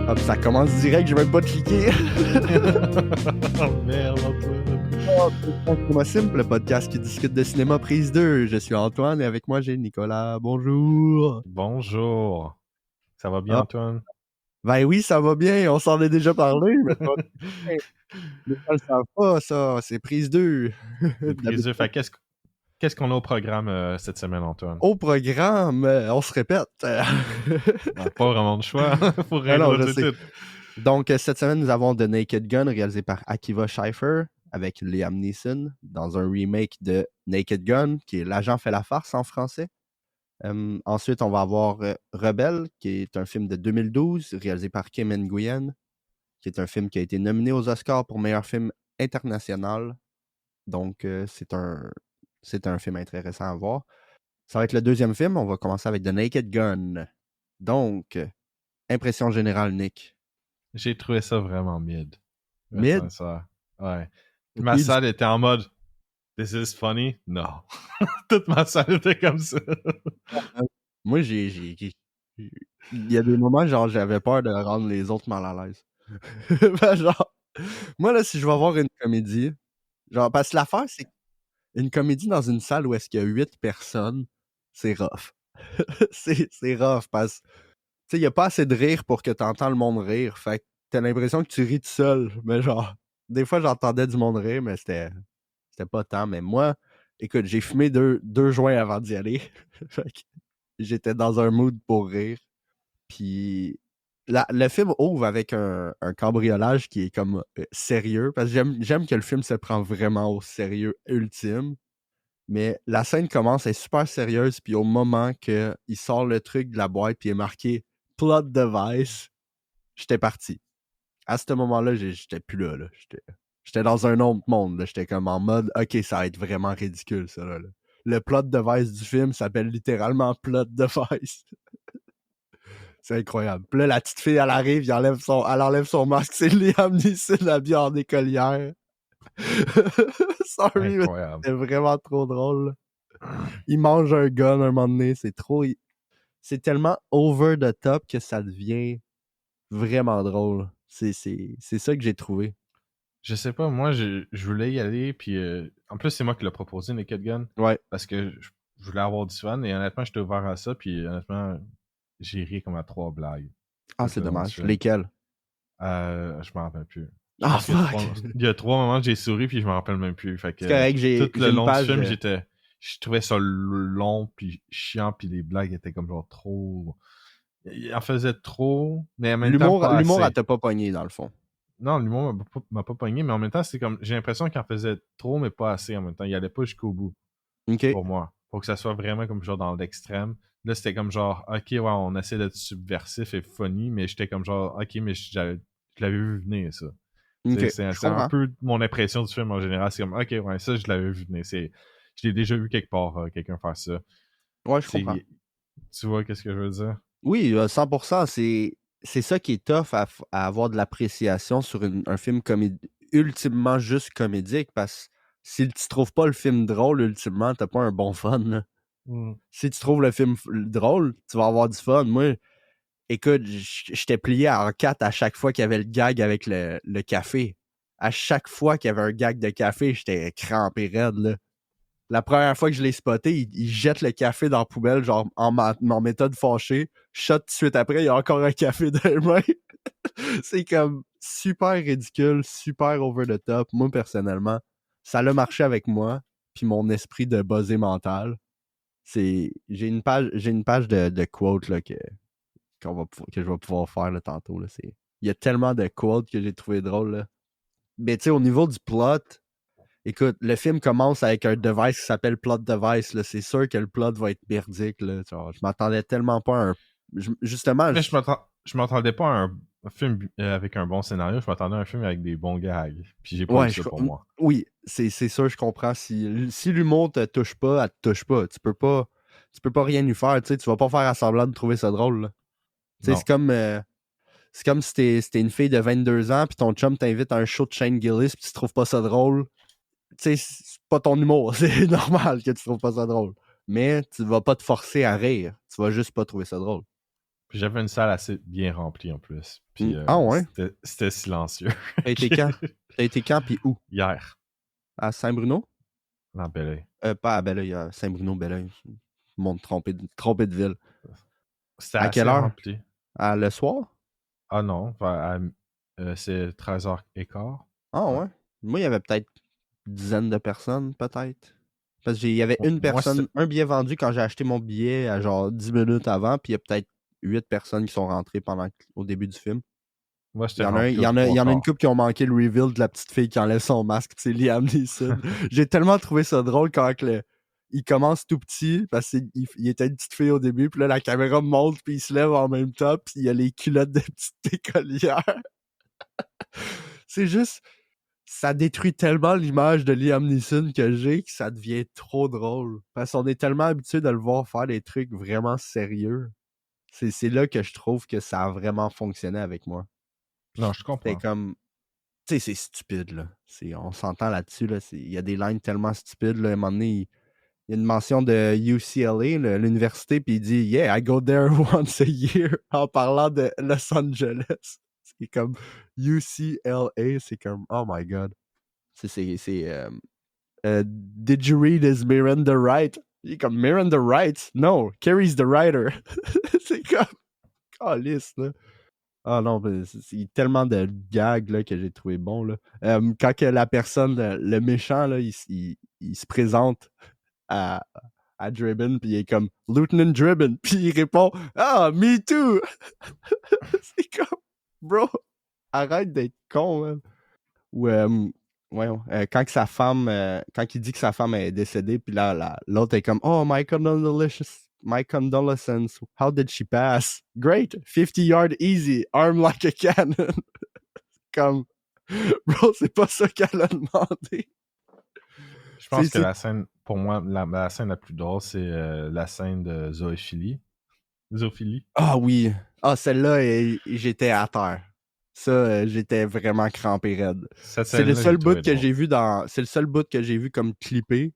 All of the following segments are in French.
Hop, ça commence direct, j'ai même pas cliqué. Oh merde, Antoine. Cinéma Simple, le podcast qui discute de cinéma prise 2. Je suis Antoine et avec moi j'ai Nicolas. Bonjour. Bonjour. Ça va bien, Ah, Antoine? ben oui, ça va bien, on s'en est déjà parlé, mais ça va bien. Les gens le savent pas, ça, c'est prise 2. C'est prise D'habitude, Fait qu'est-ce qu'on a au programme cette semaine, Antoine? au programme, on se répète. Pas vraiment de choix. Faut Ah non, je réintroduire sais. tout. Donc, cette semaine, nous avons The Naked Gun, réalisé par Akiva Scheifer, avec Liam Neeson, dans un remake de Naked Gun, qui est L'agent fait la farce en français. Ensuite, on va avoir Rebelle, qui est un film de 2012, réalisé par Kim Nguyen, qui est un film qui a été nominé aux Oscars pour meilleur film international. Donc, c'est un film intéressant à voir. Ça va être le deuxième film. On va commencer avec The Naked Gun. Donc, impression générale, Nick. J'ai trouvé ça vraiment mid. Mid? Ça. Ouais. Ok, Ma salle était en mode This is funny? Non. Toute ma salle était comme ça. moi, il y a des moments, genre, j'avais peur de rendre les autres mal à l'aise. Ben, genre, moi, là, si je vais voir une comédie, genre, parce que l'affaire, c'est une comédie dans une salle où est-ce qu'il y a 8 personnes, c'est rough. c'est rough parce que, tu sais, il n'y a pas assez de rire pour que tu entends le monde rire. Fait que t'as l'impression que tu ris tout seul. Mais genre, des fois, j'entendais du monde rire, mais c'était pas tant. Mais moi, écoute, j'ai fumé deux joints avant d'y aller. Fait que j'étais dans un mood pour rire. Puis le film ouvre avec un cambriolage qui est comme sérieux. Parce que j'aime que le film se prend vraiment au sérieux ultime. Mais la scène commence, elle est super sérieuse, puis au moment qu'il sort le truc de la boîte, puis il est marqué Plot Device, j'étais parti. À ce moment-là, j'étais plus là. J'étais dans un autre monde. Là. J'étais comme en mode, OK, ça va être vraiment ridicule, ça. Là. Le plot device du film s'appelle littéralement Plot Device. C'est incroyable. Puis là, la petite fille, elle arrive, elle enlève son masque, c'est Liam Neeson habillé en écolière. Sorry, mais Incroyable. c'est vraiment trop drôle. Il mange un gun un moment donné, c'est tellement over the top que ça devient vraiment drôle. C'est ça que j'ai trouvé. Je sais pas, moi, je voulais y aller, puis en plus, c'est moi qui l'ai proposé, Naked Gun, Ouais. parce que je voulais avoir du fun, et honnêtement, j'étais ouvert à ça, puis honnêtement, j'ai ri comme à 3 blagues Ah, tout c'est le long du dommage. film. Lesquels? Je m'en rappelle plus. Je Ah, pense qu'il y a fuck! il y a 3 moments que j'ai souri, puis je m'en rappelle même plus. Fait C'est que correct, tout j'ai le une long du page. film, je trouvais ça long, puis chiant, puis les blagues étaient comme genre trop... Il en faisait trop, mais en même temps pas L'humour, elle assez. t'a pas pogné, dans le fond. Non, l'humour m'a pas pogné, mais en même temps, c'est comme j'ai l'impression qu'il en faisait trop, mais pas assez en même temps. Il allait pas jusqu'au bout OK. pour moi. Faut que ça soit vraiment comme genre dans l'extrême. Là, c'était comme genre, ok, ouais, on essaie d'être subversif et funny, mais j'étais comme genre, ok, mais je l'avais vu venir, ça. OK. Je C'est un comprends. peu mon impression du film en général. C'est comme, ok, ouais, ça, je l'avais vu venir. Je l'ai déjà vu quelque part, quelqu'un faire ça. Ouais, je comprends. Tu vois, qu'est-ce que je veux dire? Oui, 100%. C'est ça qui est tough à avoir de l'appréciation sur un film ultimement juste comédique, parce que si tu trouves pas le film drôle, ultimement, t'as pas un bon fun. Là. Mm. Si tu trouves le film drôle, tu vas avoir du fun. Moi, écoute, j'étais plié en 4 à chaque fois qu'il y avait le gag avec le café. À chaque fois qu'il y avait un gag de café, j'étais crampé raide, là. La première fois que je l'ai spoté, il jette le café dans la poubelle, genre en méthode fâchée. Shot tout de suite après, il y a encore un café dans les mains. C'est comme super ridicule, super over the top. Moi, personnellement, ça l'a marché avec moi, puis mon esprit de buzzé mental. J'ai une page de quotes là, que je vais pouvoir faire là, tantôt. Là. Il y a tellement de quotes que j'ai trouvé drôle. Là. Mais tu sais, au niveau du plot, écoute, le film commence avec un device qui s'appelle Plot Device. Là. C'est sûr que le plot va être merdique. Là. Genre, je m'attendais tellement pas à un. Justement, Mais je m'attendais pas à un film avec un bon scénario, je m'attendais à un film avec des bons gags. Puis j'ai pas eu ouais, ça pour moi. oui, c'est sûr, je comprends. Si l'humour te touche pas, elle te touche pas. Tu peux pas rien lui faire. Tu vas pas faire à semblant de trouver ça drôle. Là. Non. C'est comme si t'es une fille de 22 ans, puis ton chum t'invite à un show de Shane Gillis, puis tu trouves pas ça drôle. Tu sais, c'est pas ton humour. C'est normal que tu trouves pas ça drôle. Mais tu vas pas te forcer à rire. Tu vas juste pas trouver ça drôle. Puis j'avais une salle assez bien remplie en plus. Puis Ah ouais? c'était silencieux. T'as été quand? T'as été quand pis où? Hier, À Saint-Bruno? dans Belleuil. Pas à Belleuil, à Saint-Bruno, Belleuil. Monde trompé de ville. C'était À quelle assez heure? rempli. Le soir? Ah non, c'est 13h15. Ah Ouais. ouais? Moi, il y avait peut-être une dizaine de personnes, peut-être. Parce qu'il y avait une Moi, personne, un billet vendu quand j'ai acheté mon billet à genre 10 minutes avant, puis il y a peut-être 8 personnes qui sont rentrées au début du film. Il j'étais y en a, rempli il y aux en a, il trois y en a une quarts. couple qui ont manqué le reveal de la petite fille qui enlève son masque, c'est Liam Neeson. J'ai tellement trouvé ça drôle quand il commence tout petit, parce qu'il était une petite fille au début, puis là, la caméra monte, puis il se lève en même temps, puis il y a les culottes de petite écolière. C'est juste, ça détruit tellement l'image de Liam Neeson que ça devient trop drôle. Parce qu'on est tellement habitué de le voir faire des trucs vraiment sérieux. C'est là que je trouve que ça a vraiment fonctionné avec moi. Non, je C'est comprends. comme... Tu sais, c'est stupide, là. On s'entend là-dessus, là. Il y a des lines tellement stupides, là. À un moment donné, il y a une mention de UCLA, l'université, puis il dit « Yeah, I go there once a year » en parlant de Los Angeles. C'est comme UCLA, c'est comme « Oh my God ». Did you read his Miranda Wright? Il est comme Miranda Wright? No, Carrie's the writer. C'est comme calice, là. Ah non, c'est tellement de gags là, que j'ai trouvé bon. Là. Quand que la personne, le méchant, là, il se présente à, à Dribbin, puis il est comme Lieutenant Dribbin, puis il répond Ah, me too! C'est comme, bro, arrête d'être con, man. Ou, quand que sa femme, quand il dit que sa femme est décédée, puis là, l'autre est comme Oh, my condolences. How did she pass? Great, 50 yards easy, arm like a cannon. Comme, bro, c'est pas ça qu'elle a demandé. Je pense que la scène, pour moi, la scène la plus drôle, c'est la scène de zoophilie. Zoophilie. Ah oui. Ah, celle-là, j'étais à terre. Ça, j'étais vraiment crampé raide. C'est le seul bout que j'ai vu c'est le seul bout que j'ai vu comme clippé.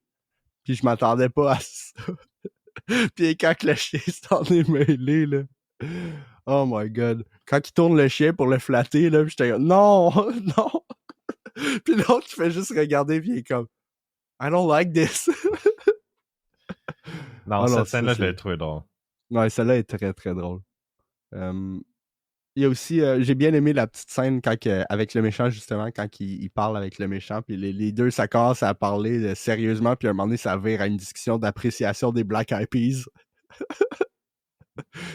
Puis je m'attendais pas à ça. Puis quand le chien s'en est mêlé, là. Oh my God. Quand il tourne le chien pour le flatter, là, j'étais comme non, non. Puis l'autre, il fait juste regarder, puis il est comme I don't like this. Non, cette scène-là, je l'ai trouvée drôle. Ouais, celle-là est très, très drôle. Il y a aussi, j'ai bien aimé la petite scène avec le méchant, justement, quand il parle avec le méchant, puis les deux, ça commence à parler sérieusement, puis à un moment donné, ça vire à une discussion d'appréciation des Black Eyed Peas.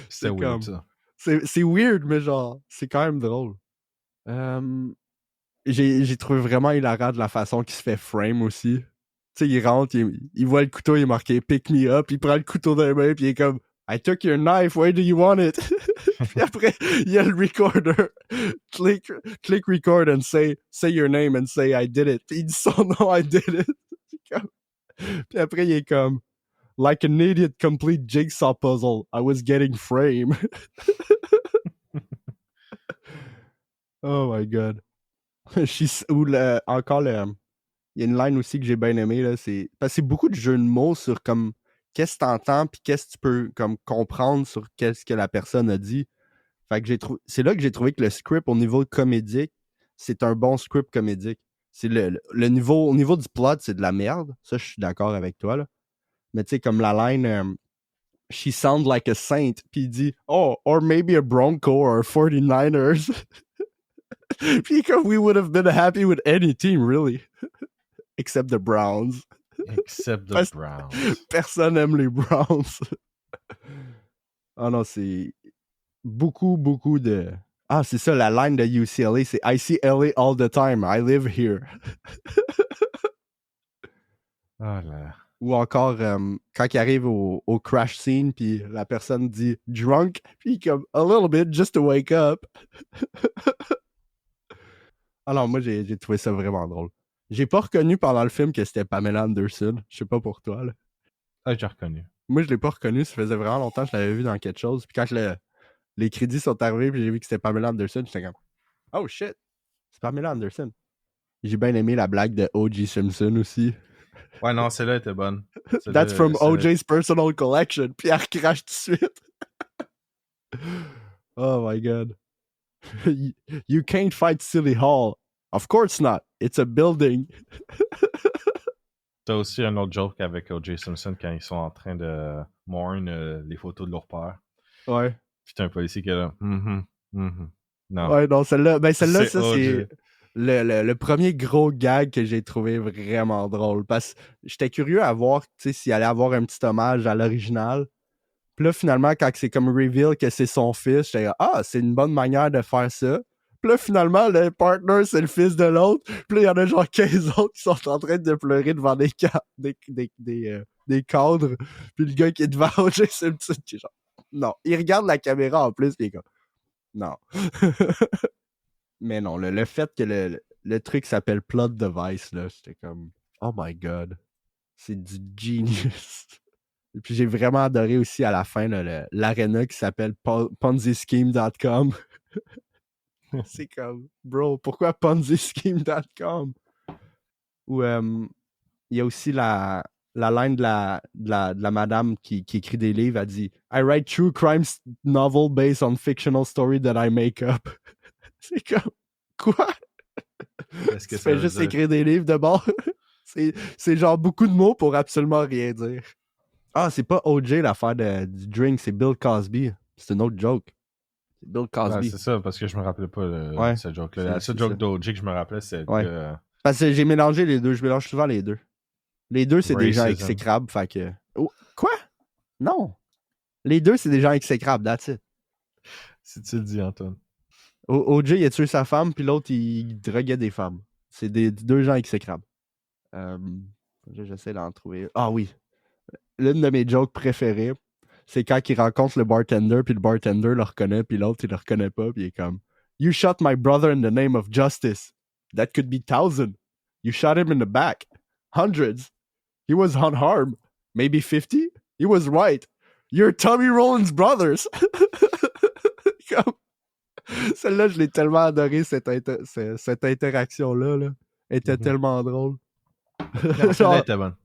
C'était weird, ça. C'est weird, mais genre, c'est quand même drôle. J'ai trouvé vraiment hilarant de la façon qu'il se fait frame aussi. Tu sais, il rentre, il voit le couteau, il est marqué « Pick me up », il prend le couteau dans les mains, puis il est comme « I took your knife, where do you want it? » Puis après, il y a le recorder. Click record and say your name and say I did it. Puis il dit son nom, I did it. Puis après, il est comme Like an idiot complete jigsaw puzzle, I was getting frame. Oh my God. Encore il y a une line aussi que j'ai bien aimée, là, parce que c'est beaucoup de jeux de mots sur comme qu'est-ce que t'entends puis qu'est-ce que tu peux comme comprendre sur qu'est-ce que la personne a dit. Fait que c'est là que j'ai trouvé que le script au niveau comédique, c'est un bon script comédique. C'est le niveau, au niveau du plot, c'est de la merde. Ça, je suis d'accord avec toi, là. Mais tu sais, comme la line She sounds like a saint, puis il dit Oh, or maybe a Bronco or 49ers. Puis comme we would have been happy with any team, really. Except the Browns. Except the Browns. Personne aime les Browns. Ah non, c'est beaucoup, beaucoup de... Ah, c'est ça, la line de UCLA, c'est I see LA all the time, I live here. Oh là. Ou encore, quand il arrive au crash scene, puis la personne dit drunk, puis comme a little bit, just to wake up. Alors, moi, j'ai trouvé ça vraiment drôle. J'ai pas reconnu pendant le film que c'était Pamela Anderson. Je sais pas pour toi, là. Ah, j'ai reconnu. Moi, je l'ai pas reconnu. Ça faisait vraiment longtemps que je l'avais vu dans quelque chose. Puis quand les crédits sont arrivés, puis j'ai vu que c'était Pamela Anderson, j'étais comme oh shit, c'est Pamela Anderson. J'ai bien aimé la blague de O.J. Simpson aussi. Ouais, non, celle-là était bonne. That's from O.J.'s personal collection. Puis elle recrache tout de suite. Oh my god. You can't fight Silly Hall. Of course not. It's a building. T'as aussi un autre joke avec O.J. Simpson quand ils sont en train de mourn les photos de leur père. Ouais. Puis t'as un policier qui est là. Non. Ouais, non, celle-là, C'est ça, O.J. c'est le premier gros gag que j'ai trouvé vraiment drôle. Parce que j'étais curieux à voir, tu sais, s'il allait avoir un petit hommage à l'original. Puis là, finalement, quand c'est comme reveal que c'est son fils, j'étais là, ah, c'est une bonne manière de faire ça. Puis là, finalement, le partner, c'est le fils de l'autre. Puis là, il y en a genre 15 autres qui sont en train de pleurer devant des cadres. Puis le gars qui est devant O.J. Simpson, qui est genre, non. Il regarde la caméra en plus, puis il est comme, non. Mais non, le fait que le truc s'appelle Plot Device, là, c'était comme, oh my god. C'est du genius. Et puis j'ai vraiment adoré aussi à la fin l'arena qui s'appelle ponzischeme.com. C'est comme, bro, pourquoi ponzischeme.com? Ou il y a aussi la line de la madame qui écrit des livres. Elle dit I write true crime novel based on fictional story that I make up. C'est comme, quoi? Qu'est-ce que Tu ça fais veut juste dire? écrire des livres de bord. C'est genre beaucoup de mots pour absolument rien dire. Ah, c'est pas O.J. l'affaire du drink, c'est Bill Cosby. C'est une autre joke. C'est Bill Ouais, Cosby. c'est ça, parce que je me rappelais pas Ouais, ce joke-là. c'est- La seule c'est joke ça. d'O.J. que je me rappelais, c'est Ouais. que Parce que j'ai mélangé les deux. Je mélange souvent les deux. Les deux, c'est des gens racism. exécrables, fait que... Oh, quoi? Non. Les deux, c'est des gens exécrables, that's it. Si tu le dis, Antoine. O.J., il a tué sa femme, puis l'autre, il droguait des femmes. C'est deux gens exécrables. J'essaie d'en trouver. Ah oui. L'une de mes jokes préférées, c'est quand il rencontre le bartender, puis le bartender le reconnaît, puis l'autre, il le reconnaît pas, puis il est comme You shot my brother in the name of justice. That could be 1,000. You shot him in the back. Hundreds. He was unharmed. Maybe 50? He was right. You're Tommy Rollins' brothers. Comme... Celle-là, je l'ai tellement adoré, cette interaction-là. Là. Elle était tellement drôle. Non, celle-là était bonne.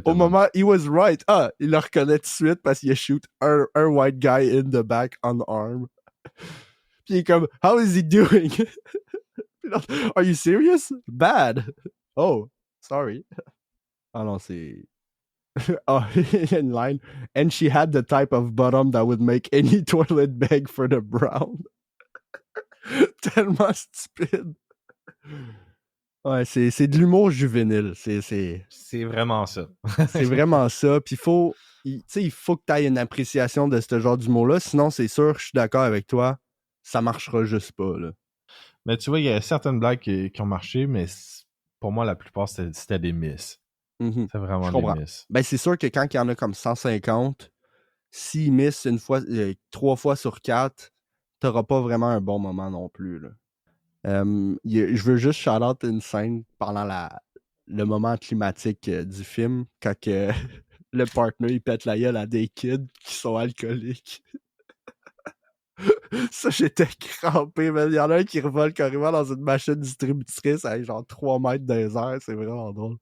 Au moment, he was right. Ah, il le reconnaît tout de suite parce qu'il a shoot un white guy in the back unarmed. Puis il est comme, how is he doing? Are you serious? Bad. Oh, sorry. Ah non, c'est... Oh, in line. And she had the type of bottom that would make any toilet beg for the brown. Tellement stupide. Ouais, c'est de l'humour juvénile. C'est vraiment ça. C'est vraiment ça. Puis il faut que tu aies une appréciation de ce genre d'humour-là. Sinon, c'est sûr, je suis d'accord avec toi, ça marchera juste pas. Là. Mais tu vois, il y a certaines blagues qui ont marché, mais pour moi, la plupart, c'était des misses. Mm-hmm. C'est vraiment Je comprends. des misses. Ben, c'est sûr que quand il y en a comme 150, s'ils missent 3 fois sur 4, t'auras pas vraiment un bon moment non plus. Là. Je veux juste shout-out une scène pendant le moment climatique du film, quand le partner il pète la gueule à des kids qui sont alcooliques. Ça, j'étais crampé, mais il y en a un qui revole carrément dans une machine distributrice avec genre 3 mètres dans les airs, c'est vraiment drôle.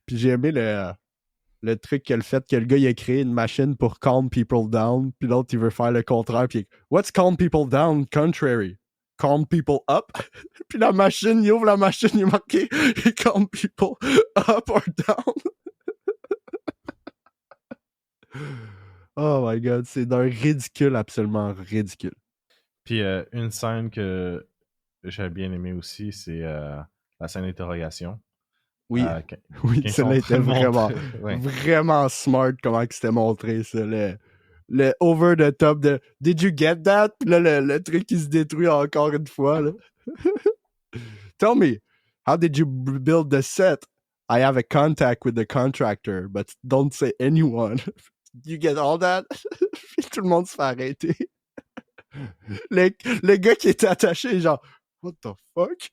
Puis j'ai aimé le truc que le fait que le gars il a créé une machine pour calm people down, puis l'autre il veut faire le contraire, puis what's calm people down contrary? Calm people up. Puis la machine, il ouvre la machine, il est marqué calm people up or down. Oh my god, c'est d'un ridicule absolument ridicule. Puis une scène que j'ai bien aimée aussi, c'est la scène d'interrogation. Oui, oui, celle-là était ouais. vraiment smart comment c'était montré, ça. Le over the top de Did you get that? Puis là, le truc qui se détruit encore une fois. Là. Tell me, how did you build the set? I have a contact with the contractor, but don't say anyone. You get all that? Puis tout le monde se fait arrêter. Le gars qui était attaché, genre, what the fuck?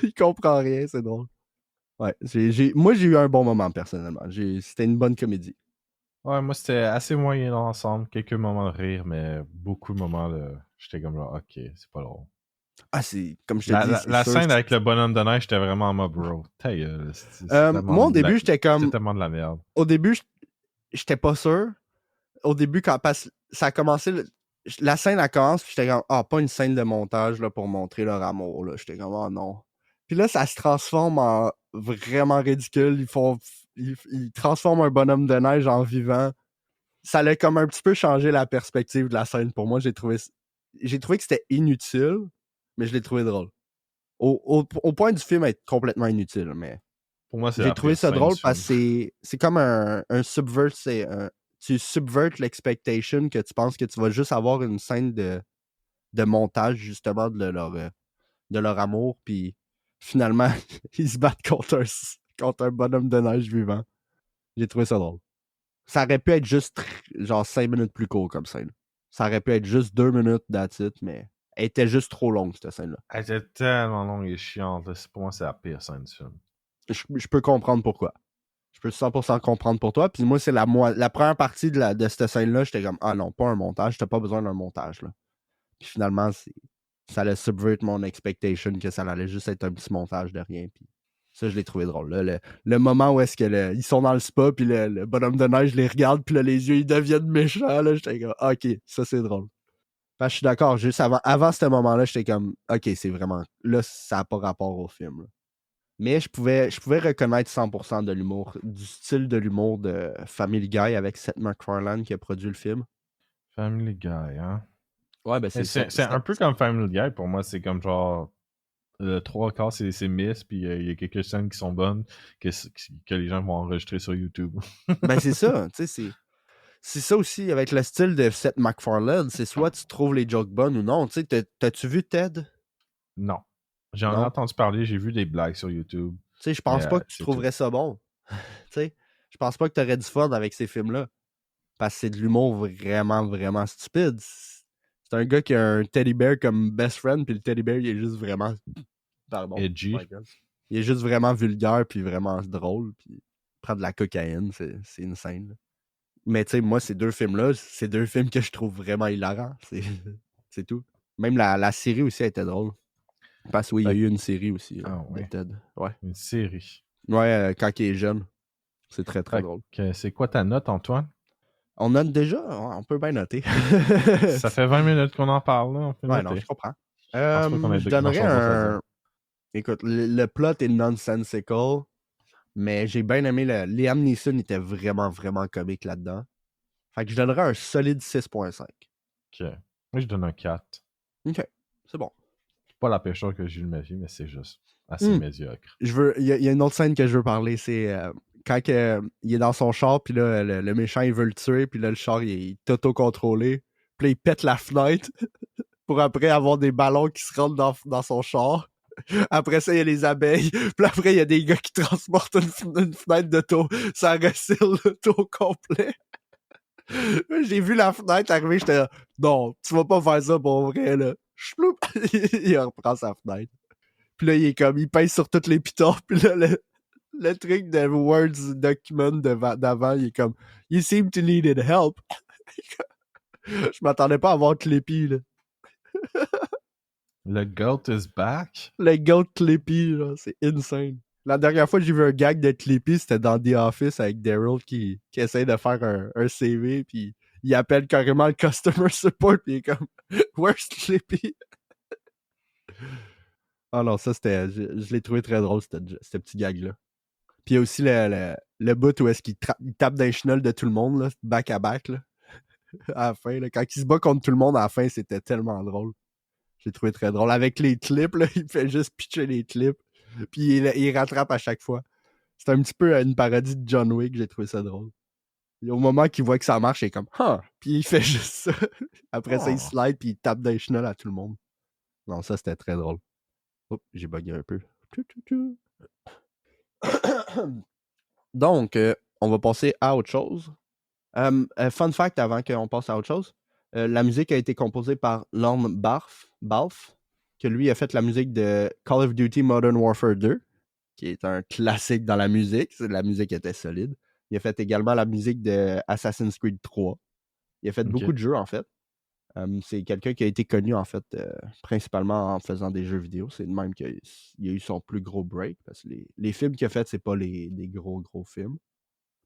Il comprend rien, c'est drôle. Ouais, moi j'ai eu un bon moment personnellement. C'était une bonne comédie. Ouais, moi c'était assez moyen dans l'ensemble. Quelques moments de rire, mais beaucoup de moments de. J'étais comme là, ok, c'est pas drôle. Ah, c'est comme je te dis. La scène avec le bonhomme de neige, j'étais vraiment en mode bro. Moi au début, j'étais comme. C'est tellement de la merde. Au début, j'étais pas sûr. Au début, quand ça a commencé, la scène, elle commence, puis j'étais comme, ah, pas une scène de montage là, pour montrer leur amour. Là. J'étais comme, oh non. Puis là, ça se transforme en vraiment ridicule. Ils transforment un bonhomme de neige en vivant. Ça allait comme un petit peu changer la perspective de la scène pour moi. J'ai trouvé que c'était inutile, mais je l'ai trouvé drôle. Au point du film être complètement inutile, mais Pour moi, c'est j'ai la trouvé pire ça scène drôle du parce film. que c'est comme un subvert, tu subvertes l'expectation que tu penses que tu vas juste avoir une scène de montage justement de leur amour, puis finalement, ils se battent contre un bonhomme de neige vivant. J'ai trouvé ça drôle. Ça aurait pu être juste genre 5 minutes plus court comme scène. Ça aurait pu être juste 2 minutes that's it, mais elle était juste trop longue, cette scène-là. Elle était tellement longue et chiante. Là. Pour moi, c'est la pire scène du film. Je peux comprendre pourquoi. Je peux 100% comprendre pour toi. Puis moi, c'est la première partie de cette scène-là, j'étais comme, ah non, pas un montage, t'as pas besoin d'un montage. Là. Puis finalement, ça allait subvert mon expectation que ça allait juste être un petit montage de rien. Puis ça, je l'ai trouvé drôle. Là. Le moment où est-ce que ils sont dans le spa, puis le bonhomme de neige les regarde, puis là, les yeux, ils deviennent méchants. Là, j'étais comme, ok, ça, c'est drôle. Enfin, je suis d'accord, juste avant ce moment-là, j'étais comme, ok, c'est vraiment. Là, ça n'a pas rapport au film. Là. Mais je pouvais reconnaître 100% de l'humour, du style de l'humour de Family Guy avec Seth MacFarlane qui a produit le film. Family Guy, hein? Ouais, ben Mais c'est un peu comme Family Guy pour moi. C'est comme genre. Le trois quarts, c'est miss, puis il y a quelques scènes qui sont bonnes que les gens vont enregistrer sur YouTube. Ben c'est ça, tu sais, c'est ça aussi avec le style de Seth MacFarlane, c'est soit tu trouves les jokes bonnes ou non. Tu sais, t'as-tu vu Ted? Non. J'en ai Non? entendu parler, j'ai vu des blagues sur YouTube, Tu sais, je mais pense pas que tu c'est tout. trouverais ça bon. Tu sais, je pense pas que t'aurais du fun avec ces films-là. Parce que c'est de l'humour vraiment, vraiment stupide. C'est un gars qui a un teddy bear comme best friend, puis le teddy bear, il est juste vraiment. Pardon. Edgy. My God. Il est juste vraiment vulgaire, puis vraiment drôle, puis il prend de la cocaïne, c'est insane. Là. Mais tu sais, moi, ces deux films-là, c'est deux films que je trouve vraiment hilarants. C'est tout. Même la série aussi a été drôle. Parce que oui, il y a Fait eu une série aussi ah de ouais, Ted. Ouais. une série. Ouais, quand il est jeune. C'est très, très Fait drôle. que c'est quoi ta note, Antoine? On note déjà? Ouais, on peut bien noter. Ça fait 20 minutes qu'on en parle, là, on peut Ouais, non, noter. je comprends. Je pense pas qu'on ait Je donnerais grand-chose d'autre à dire. un... Écoute, le plot est nonsensical, mais j'ai bien aimé Liam Neeson était vraiment, vraiment comique là-dedans. Fait que je donnerais un solide 6.5. Ok. Moi, je donne un 4. OK, c'est bon. C'est pas la pire chose que j'ai eu de ma vie, mais c'est juste assez médiocre. Il y a une autre scène que je veux parler, c'est quand il est dans son char, puis là, le méchant, il veut le tuer, puis là, le char, il est auto-contrôlé. Puis là, il pète la fenêtre pour après avoir des ballons qui se rentrent dans son char. Après ça, il y a les abeilles. Puis après, il y a des gars qui transportent une fenêtre d'auto. Ça recile l'auto au complet. J'ai vu la fenêtre arriver, j'étais là, non, tu vas pas faire ça pour vrai, là. Chloup! Il reprend sa fenêtre. Puis là, il pèse sur toutes les pitons. Puis là, le truc de Word document d'avant, il est comme, You seem to need help. Je m'attendais pas à voir Clippy, là. Le GOAT is back? Le gars de Clippy, là, c'est insane. La dernière fois que j'ai vu un gag de Clippy, c'était dans The Office avec Daryl qui essaie de faire un CV, puis il appelle carrément le customer support, puis il est comme Where's Clippy? Ah non, ça c'était. Je l'ai trouvé très drôle, ce petit gag-là. Puis il y a aussi le bout où est-ce qu'il tape dans les chenolles de tout le monde, là, back à back, là, à la fin. Là. Quand il se bat contre tout le monde à la fin, c'était tellement drôle. J'ai trouvé très drôle. Avec les clips, là, il fait juste pitcher les clips. Puis il rattrape à chaque fois. C'est un petit peu une parodie de John Wick, j'ai trouvé ça drôle. Et au moment qu'il voit que ça marche, il est comme huh! Puis il fait juste ça. Après ça, il Oh. slide puis il tape dans les chenolles à tout le monde. Non, ça c'était très drôle. Oups, j'ai bugué un peu. Donc, on va passer à autre chose. Fun fact avant qu'on passe à autre chose. La musique a été composée par Lorne Balfe, que lui a fait la musique de Call of Duty Modern Warfare 2, qui est un classique dans la musique. La musique était solide. Il a fait également la musique de Assassin's Creed 3. Il a fait beaucoup de jeux, en fait. C'est quelqu'un qui a été connu, en fait, principalement en faisant des jeux vidéo. C'est de même qu'il a eu son plus gros break, parce que les films qu'il a fait, c'est pas des gros films.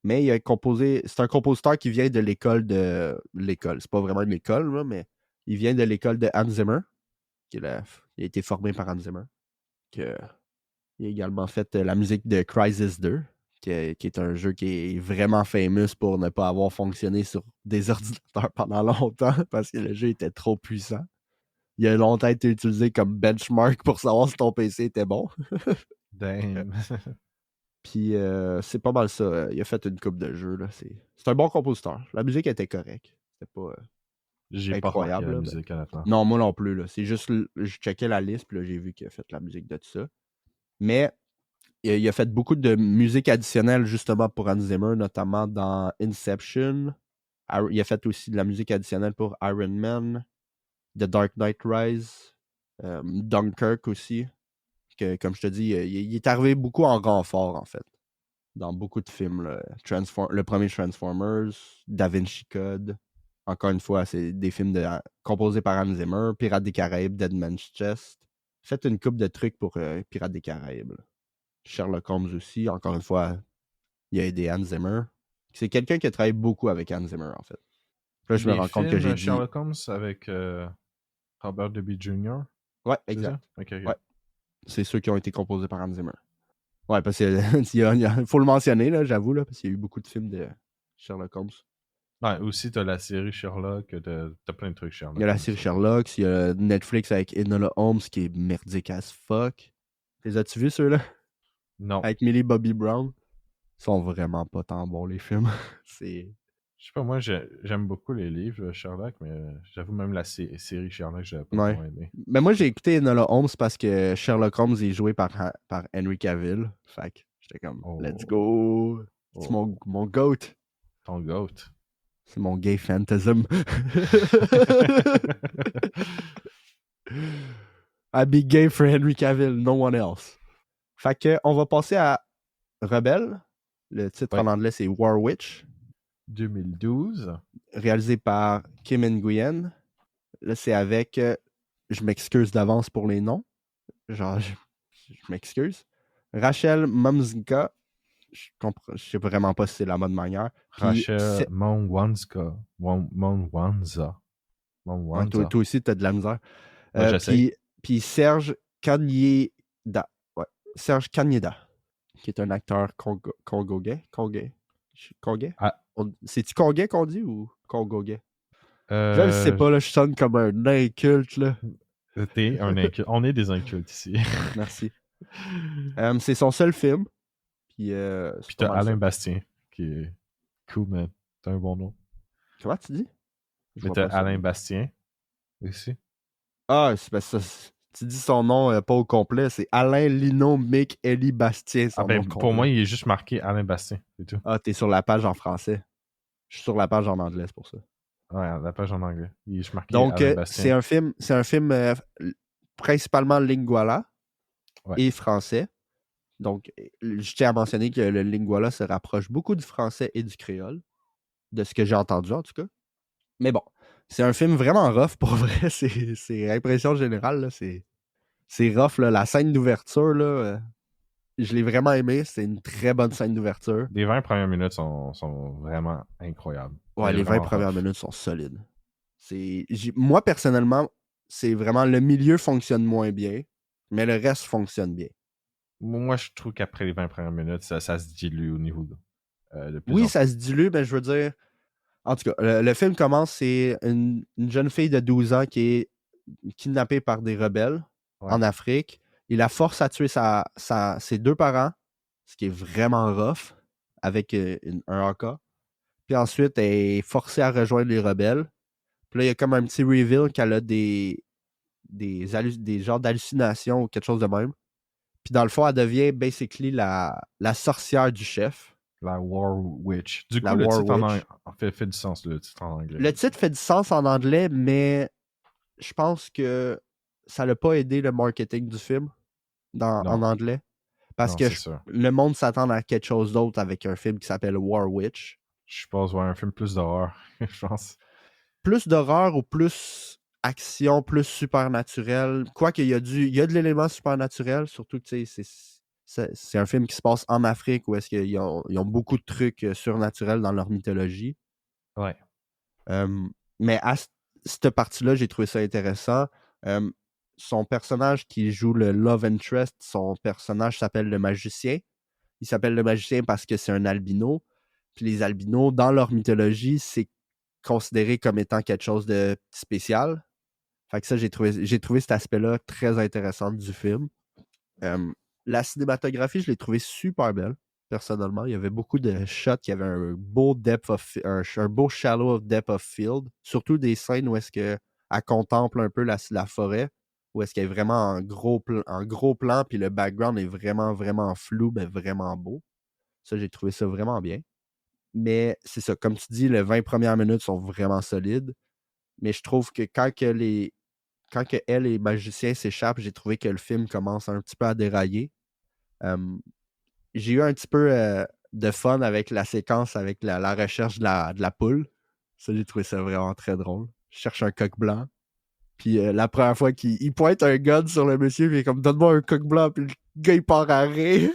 Mais il a composé. C'est un compositeur qui vient de l'école de. L'école. C'est pas vraiment une école, là, mais Il vient de l'école de Hans Zimmer, il a été formé par Hans Zimmer. Il a également fait la musique de Crysis 2, qui est un jeu qui est vraiment fameux pour ne pas avoir fonctionné sur des ordinateurs pendant longtemps parce que le jeu était trop puissant. Il a longtemps été utilisé comme benchmark pour savoir si ton PC était bon. Damn. Puis c'est pas mal ça. Il a fait une coupe de jeux. Là. C'est un bon compositeur. La musique était correcte. C'était pas J'ai pas remarqué incroyable. la Là, musique, honnêtement. Non, moi non plus. Là. C'est juste, je checkais la liste, puis là, j'ai vu qu'il a fait la musique de tout ça. Mais il a fait beaucoup de musique additionnelle justement pour Hans Zimmer, notamment dans Inception. Il a fait aussi de la musique additionnelle pour Iron Man, The Dark Knight Rise, Dunkirk aussi. Que, comme je te dis, il est arrivé beaucoup en renfort, en fait. Dans beaucoup de films. Là. Le premier Transformers, Da Vinci Code. Encore une fois, c'est des films composés par Hans Zimmer, Pirates des Caraïbes, Dead Man's Chest. Faites une coupe de trucs pour Pirates des Caraïbes. Là. Sherlock Holmes aussi, encore une fois, il a aidé Hans Zimmer. C'est quelqu'un qui a travaillé beaucoup avec Hans Zimmer, en fait. Là, je me rends compte que j'ai dit... Sherlock Holmes avec Robert Downey Jr. Ouais, C'est exact. ça? Ok. Ouais. C'est ceux qui ont été composés par Hans Zimmer. Ouais, parce qu'il faut le mentionner, là, j'avoue, là, parce qu'il y a eu beaucoup de films de Sherlock Holmes. Ouais, aussi, t'as la série Sherlock, t'as plein de trucs Sherlock. Il y a la série Sherlock, il y a Netflix avec Enola Holmes qui est merdique as fuck. Les as-tu vus, ceux-là? Non. Avec Millie Bobby Brown. Ils sont vraiment pas tant bons, les films. C'est... Je sais pas, moi, j'aime beaucoup les livres Sherlock, mais j'avoue, même la série Sherlock, j'avais pas Ouais. vraiment aimé. Mais moi, j'ai écouté Enola Holmes parce que Sherlock Holmes est joué par Henry Cavill. Fait que j'étais comme, let's go! C'est mon GOAT. Ton GOAT. C'est mon gay phantasm. I be gay for Henry Cavill, no one else. Fait que, on va passer à Rebelle. Le titre en anglais, c'est War Witch. 2012. Réalisé par Kim Nguyen. Là, c'est avec... je m'excuse d'avance pour les noms. Genre, je m'excuse. Rachel Mamzinka. Je sais vraiment pas si c'est la bonne manière. Rachel Monwanza. Ouais, toi aussi, t'as de la misère. Puis Serge Kanyeda. Ouais. Serge Kanyeda, qui est un acteur congolais. Congolais? C'est-tu congolais qu'on dit ou congolais? Je le sais pas, là, je sonne comme un inculte, là. T'es un inculte. On est des incultes ici. Merci. C'est son seul film. Puis t'as Alain Bastien, qui est cool, man. C'est un bon nom. Comment tu dis? Mais t'as Alain Bastien aussi. Ah, c'est parce que tu dis son nom pas au complet. C'est Alain Lino Mick Eli Bastien. Pour moi, il est juste marqué Alain Bastien, c'est tout. Ah, t'es sur la page en français. Je suis sur la page en anglais, c'est pour ça. Ouais, la page en anglais. Il est juste marqué donc, Alain Bastien. c'est un film principalement lingala et français. Donc, je tiens à mentionner que le lingala se rapproche beaucoup du français et du créole, de ce que j'ai entendu en tout cas. Mais bon, c'est un film vraiment rough pour vrai. C'est impression générale. Là, c'est rough. Là. La scène d'ouverture, là, je l'ai vraiment aimé. C'est une très bonne scène d'ouverture. Les 20 premières minutes sont vraiment incroyables. Ouais, les 20 premières minutes sont solides. Moi, personnellement, c'est vraiment le milieu fonctionne moins bien, mais le reste fonctionne bien. Moi, je trouve qu'après les 20 premières minutes, ça se dilue au niveau de oui, ça se dilue, mais je veux dire... En tout cas, le film commence, c'est une jeune fille de 12 ans qui est kidnappée par des rebelles en Afrique. Il la force à tuer ses deux parents, ce qui est vraiment rough, avec un AK. Puis ensuite, elle est forcée à rejoindre les rebelles. Puis là, il y a comme un petit reveal qu'elle a des genres d'hallucinations ou quelque chose de même. Puis dans le fond, elle devient basically la sorcière du chef. La War Witch. Du coup, le titre fait du sens, le titre en anglais. Le titre fait du sens en anglais, mais je pense que ça n'a pas aidé le marketing du film en anglais. Parce que le monde s'attend à quelque chose d'autre avec un film qui s'appelle War Witch. Je pense voir un film plus d'horreur, je pense. Plus d'horreur ou plus action, plus supernaturel. Quoique, il y a de l'élément supernaturel, surtout que c'est un film qui se passe en Afrique où est-ce qu'ils ont beaucoup de trucs surnaturels dans leur mythologie. Ouais. Mais cette partie-là, j'ai trouvé ça intéressant. Son personnage qui joue le Love Interest, son personnage s'appelle le Magicien. Il s'appelle le Magicien parce que c'est un albino. Puis les albinos, dans leur mythologie, c'est considéré comme étant quelque chose de spécial. Fait que ça, j'ai trouvé cet aspect-là très intéressant du film. La cinématographie, je l'ai trouvée super belle, personnellement. Il y avait beaucoup de shots qui avaient un beau un beau shallow of depth of field. Surtout des scènes où est-ce qu'elle contemple un peu la forêt, où est-ce qu'elle est vraiment en gros plan, puis le background est vraiment, vraiment flou, mais vraiment beau. Ça, j'ai trouvé ça vraiment bien. Mais c'est ça, comme tu dis, les 20 premières minutes sont vraiment solides. Mais je trouve que quand que elle et les magiciens s'échappent, j'ai trouvé que le film commence un petit peu à dérailler. J'ai eu un petit peu de fun avec la séquence avec la recherche de la poule. Ça, j'ai trouvé ça vraiment très drôle. Je cherche un coq blanc. Puis la première fois qu'il pointe un gun sur le monsieur, puis il est comme donne-moi un coq blanc, puis le gars il part à rire.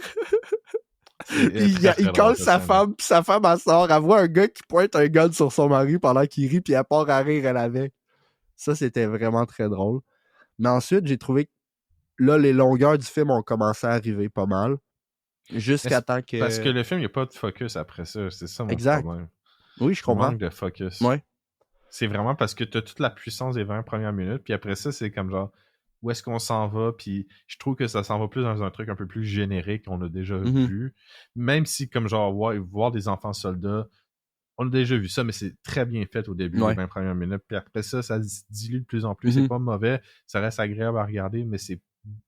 Puis Très, très il drôle, colle cette sa scène-là. femme, puis sa femme elle sort, elle voit un gars qui pointe un gun sur son mari pendant qu'il rit, puis elle part à rire elle avec. Ça, c'était vraiment très drôle. Mais ensuite, j'ai trouvé que là, les longueurs du film ont commencé à arriver pas mal. Mais Jusqu'à temps parce que que. le film, il n'y a pas de focus après ça. C'est ça mon Exact. problème. Oui, je Il comprends. manque de focus. Ouais. C'est vraiment parce que tu as toute la puissance des 20 premières minutes, puis après ça, c'est comme genre, où est-ce qu'on s'en va, puis je trouve que ça s'en va plus dans un truc un peu plus générique qu'on a déjà Mhm. vu. Même si, comme genre, voir des enfants soldats, on a déjà vu ça, mais c'est très bien fait au début, les Ouais. 20 premières minutes, puis après ça, ça se dilue de plus en plus. C'est Mhm. pas mauvais, ça reste agréable à regarder, mais c'est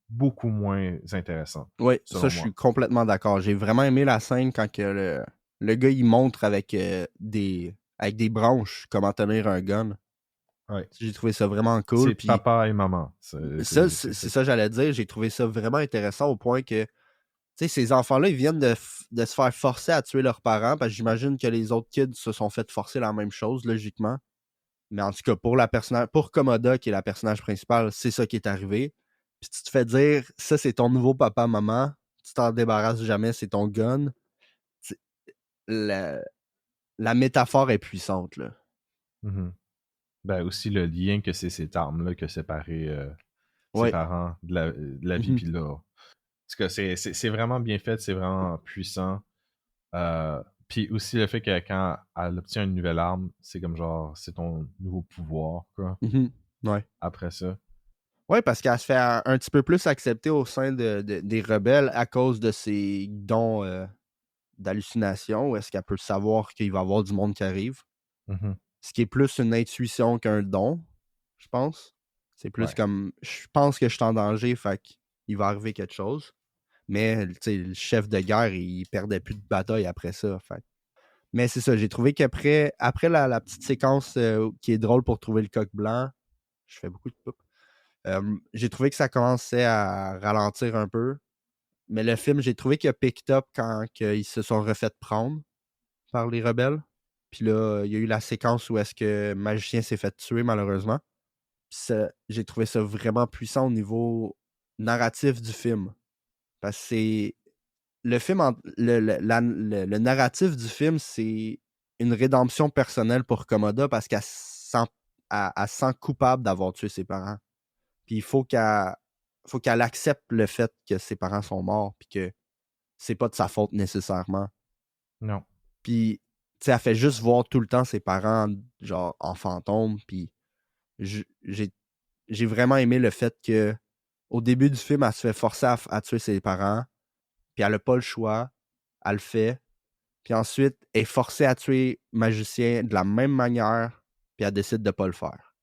beaucoup moins intéressant, Oui, ça, selon je suis moi. complètement d'accord. J'ai vraiment aimé la scène quand que le gars, il montre avec avec des branches comment tenir un gun. Ouais. J'ai trouvé ça vraiment cool. C'est Puis papa et maman. ça, C'est c'est ça. ça que j'allais dire. J'ai trouvé ça vraiment intéressant au point que, tu sais, ces enfants-là, ils viennent de se faire forcer à tuer leurs parents parce que j'imagine que les autres kids se sont fait forcer la même chose, logiquement. Mais en tout cas, pour Komoda, qui est la personnage principale, c'est ça qui est arrivé. Puis tu te fais dire, ça, c'est ton nouveau papa-maman. Tu t'en débarrasses jamais, c'est ton gun. Tu- La, la métaphore est puissante, là. Mhm. Ben aussi le lien que c'est cette arme-là que séparer ses Ouais. parents de la vie, Mhm. puis là. Parce que c'est vraiment bien fait, c'est vraiment puissant. Puis aussi le fait que quand elle obtient une nouvelle arme, c'est comme genre, c'est ton nouveau pouvoir, quoi, Mhm. Ouais. après ça. Ouais, parce qu'elle se fait un petit peu plus accepter au sein des rebelles à cause de ses dons d'hallucination, où est-ce qu'elle peut savoir qu'il va y avoir du monde qui arrive. Mhm. Ce qui est plus une intuition qu'un don, je pense. C'est plus Ouais. comme, je pense que je suis en danger, fait qu'il va arriver quelque chose. Mais, tu sais, le chef de guerre, il perdait plus de bataille après ça, fait. Mais c'est ça, j'ai trouvé après la petite séquence qui est drôle pour trouver le coq blanc, je fais beaucoup de poup. J'ai trouvé que ça commençait à ralentir un peu. Mais le film, j'ai trouvé qu'il a picked up quand ils se sont refait prendre par les rebelles. Puis là, il y a eu la séquence où est-ce que Magicien s'est fait tuer, malheureusement. Puis j'ai trouvé ça vraiment puissant au niveau narratif du film. Parce que c'est. Le film, le narratif du film, c'est une rédemption personnelle pour Komoda parce qu'elle elle sent coupable d'avoir tué ses parents. Puis faut qu'elle accepte le fait que ses parents sont morts, puis que c'est pas de sa faute nécessairement. Non. Puis, tu sais, elle fait juste voir tout le temps ses parents, genre, en fantôme. Puis, j'ai vraiment aimé le fait que au début du film, elle se fait forcer à tuer ses parents. Puis, elle a pas le choix. Elle le fait. Puis ensuite, elle est forcée à tuer Magicien de la même manière. Puis, elle décide de pas le faire.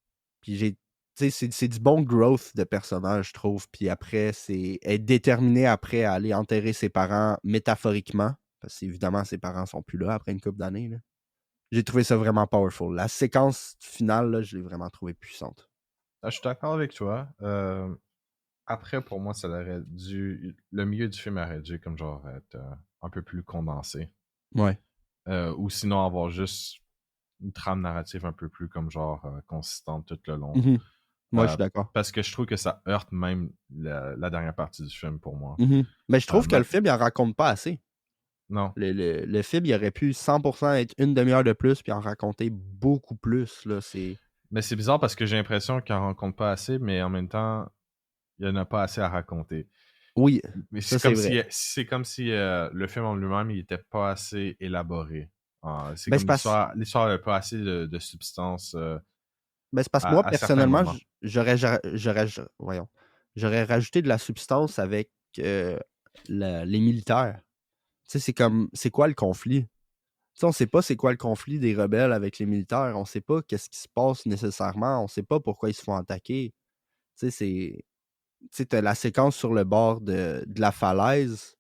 Puis, tu sais, c'est du bon growth de personnage, je trouve. Puis après, elle est déterminée après à aller enterrer ses parents métaphoriquement. Parce qu'évidemment, ses parents sont plus là après une couple d'années, là. J'ai trouvé ça vraiment powerful. La séquence finale, là, je l'ai vraiment trouvée puissante. Ah, je suis d'accord avec toi. Après, pour moi, ça aurait dû. Le milieu du film aurait dû, comme genre, être un peu plus condensé. Ouais. Ou sinon avoir juste une trame narrative un peu plus comme genre consistante tout le long. Mhm. Moi, je Euh, suis d'accord. Parce que je trouve que ça heurte même la dernière partie du film pour moi. Mhm. Mais je trouve que Ma- le film, il en raconte pas assez. Non. Le film, il aurait pu 100% être une demi-heure de plus puis en raconter beaucoup plus. Là. Mais c'est bizarre parce que j'ai l'impression qu'il en rencontre pas assez, mais en même temps, il y en a pas assez à raconter. Oui, Mais ça c'est vrai. c'est comme si le film en lui-même, il était pas assez élaboré. C'est Ben, comme l'histoire n'a pas assez de substance c'est parce que moi, à certains personnellement, moments. voyons, j'aurais rajouté de la substance avec les militaires. Tu sais, c'est comme, c'est quoi le conflit? Tu sais, on sait pas c'est quoi le conflit des rebelles avec les militaires. On sait pas qu'est-ce qui se passe nécessairement. On sait pas pourquoi ils se font attaquer. Tu sais, tu sais, t'as la séquence sur le bord de la falaise.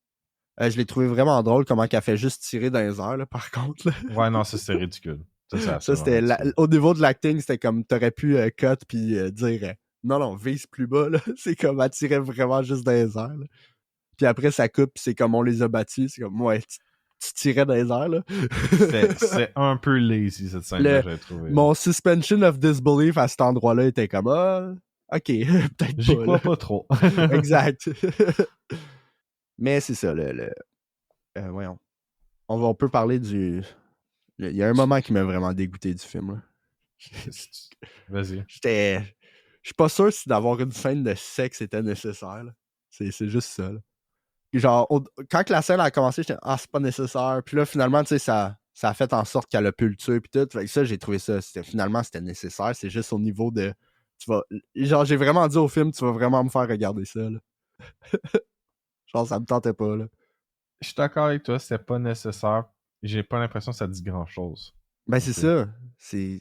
Je l'ai trouvé vraiment drôle comment qu'elle fait juste tirer dans les airs, là, par contre. Là. Ouais, non, ça c'est ridicule. Ça, c'est Ça, absolument c'était ridicule. au niveau de l'acting, c'était comme t'aurais pu cut puis dire non, non, vise plus bas. Là. C'est comme elle tirait vraiment juste dans les airs. Là. Puis après, ça coupe, puis c'est comme on les a battus. C'est comme ouais, tu tirais dans les airs. Là. C'est un peu lazy cette scène-là, Le, j'ai trouvé. mon suspension of disbelief à cet endroit-là était comme ah, ok, peut-être J'y pas. Là. crois pas trop. Exact. Mais c'est ça, voyons. On peut parler du. Il y a un moment qui m'a vraiment dégoûté du film. Là. Vas-y. J'étais. Je suis pas sûr si d'avoir une scène de sexe était nécessaire. Là. C'est juste ça. Là. Genre, quand la scène a commencé, j'étais ah, c'est pas nécessaire. Puis là, finalement, tu sais, ça a fait en sorte qu'elle a pu le tuer. Puis tout. Fait que ça, j'ai trouvé ça. Finalement, c'était nécessaire. C'est juste au niveau de. Tu vas. Genre, j'ai vraiment dit au film, tu vas vraiment me faire regarder ça. Là. Genre, ça me tentait pas. Là. Je suis d'accord avec toi, c'était pas nécessaire. J'ai pas l'impression que ça dit grand-chose. Ben, Non c'est plus. ça. C'est.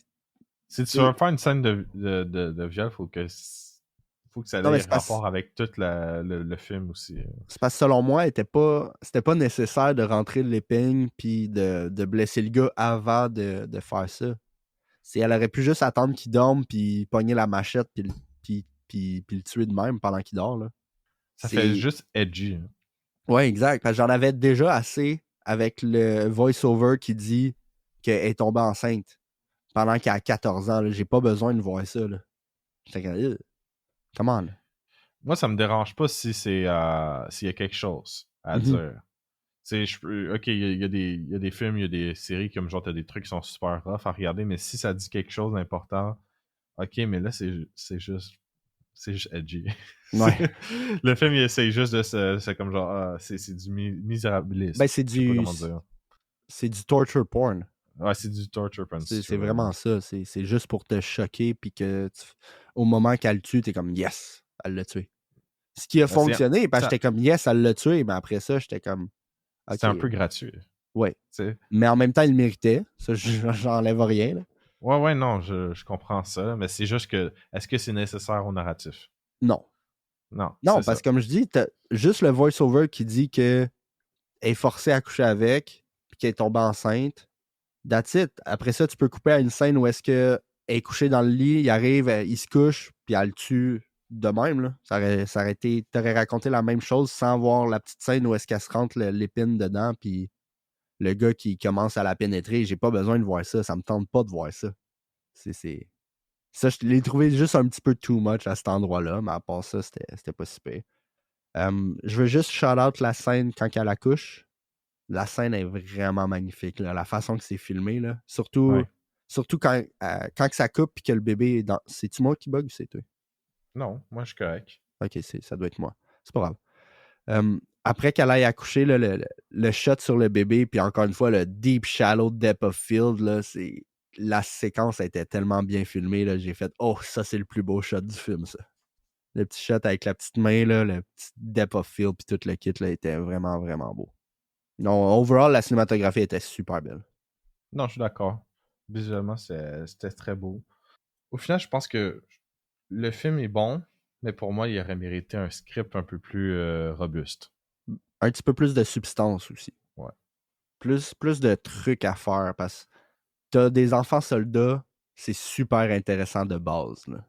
Si tu veux faire une scène de viol, faut que ça Non, mais ait rapport avec tout le film aussi. c'est parce que selon moi, c'était pas nécessaire de rentrer l'épingle puis de blesser le gars avant de faire ça. Elle aurait pu juste attendre qu'il dorme puis pogner la machette puis le tuer de même pendant qu'il dort. Là. Ça fait C'est... juste edgy. Hein. Ouais, exact. Parce que j'en avais déjà assez avec le voice-over qui dit qu'elle est tombée enceinte pendant qu'elle a 14 ans. Là. J'ai pas besoin de voir ça. Là. J'étais comme, come on. Moi, ça me dérange pas si s'il y a quelque chose à Mhm. dire. Ok, il y a des films, il y a des séries comme genre t'as des trucs qui sont super rough à regarder, mais si ça dit quelque chose d'important, ok, mais là c'est juste edgy. Ouais. Le film il essaye juste de c'est comme genre c'est du Ben, misérabilisme. Je sais pas comment dire. c'est du torture porn. Ouais, c'est du torture porn si tu C'est veux vraiment. vraiment ça. C'est juste pour te choquer, puis que au moment qu'elle le tue, t'es comme yes, elle l'a tué. Ce qui a Ben, fonctionné, parce que ça- j'étais comme yes, elle l'a tué, mais après ça, j'étais comme c'était ok, un peu gratuit. Tu ouais. sais. Mais en même temps, il le méritait. Ça, j'enlève rien. Là. Ouais, non, je comprends ça, mais c'est juste que est-ce que c'est nécessaire au narratif? Non. Non, Non, c'est parce ça. que comme je dis, t'as juste le voice-over qui dit qu'elle est forcée à coucher avec, puis qu'elle est tombée enceinte. That's it. Après ça, tu peux couper à une scène où est-ce qu'elle est couchée dans le lit, il arrive, il se couche, puis elle le tue de même. Là. Ça aurait été. T'aurais raconté la même chose sans voir la petite scène où est-ce qu'elle se rentre l'épine dedans, puis le gars qui commence à la pénétrer. J'ai pas besoin de voir ça. Ça me tente pas de voir ça. C'est... Ça, je l'ai trouvé juste un petit peu too much à cet endroit-là, mais à part ça, c'était pas si pire. Je veux juste shout out la scène quand elle accouche. La scène est vraiment magnifique. Là. La façon que c'est filmé. Là. Ouais. Surtout quand que ça coupe et que le bébé est dans. C'est-tu moi qui bug ou c'est toi? Non, moi je suis correct. Ok, ça doit être moi. C'est pas grave. Après qu'elle aille accoucher, là, le shot sur le bébé, puis encore une fois, le deep shallow depth of field, là, la séquence a été tellement bien filmée. Là, j'ai fait oh, ça c'est le plus beau shot du film, ça. Le petit shot avec la petite main, là, le petit depth of field, puis tout le kit là, était vraiment, vraiment beau. Non, overall, la cinématographie était super belle. Non, je suis d'accord. Visuellement, c'était très beau. Au final, je pense que le film est bon, mais pour moi, il aurait mérité un script un peu plus robuste. Un petit peu plus de substance aussi. Ouais. Plus de trucs à faire parce que t'as des enfants soldats, c'est super intéressant de base. Là.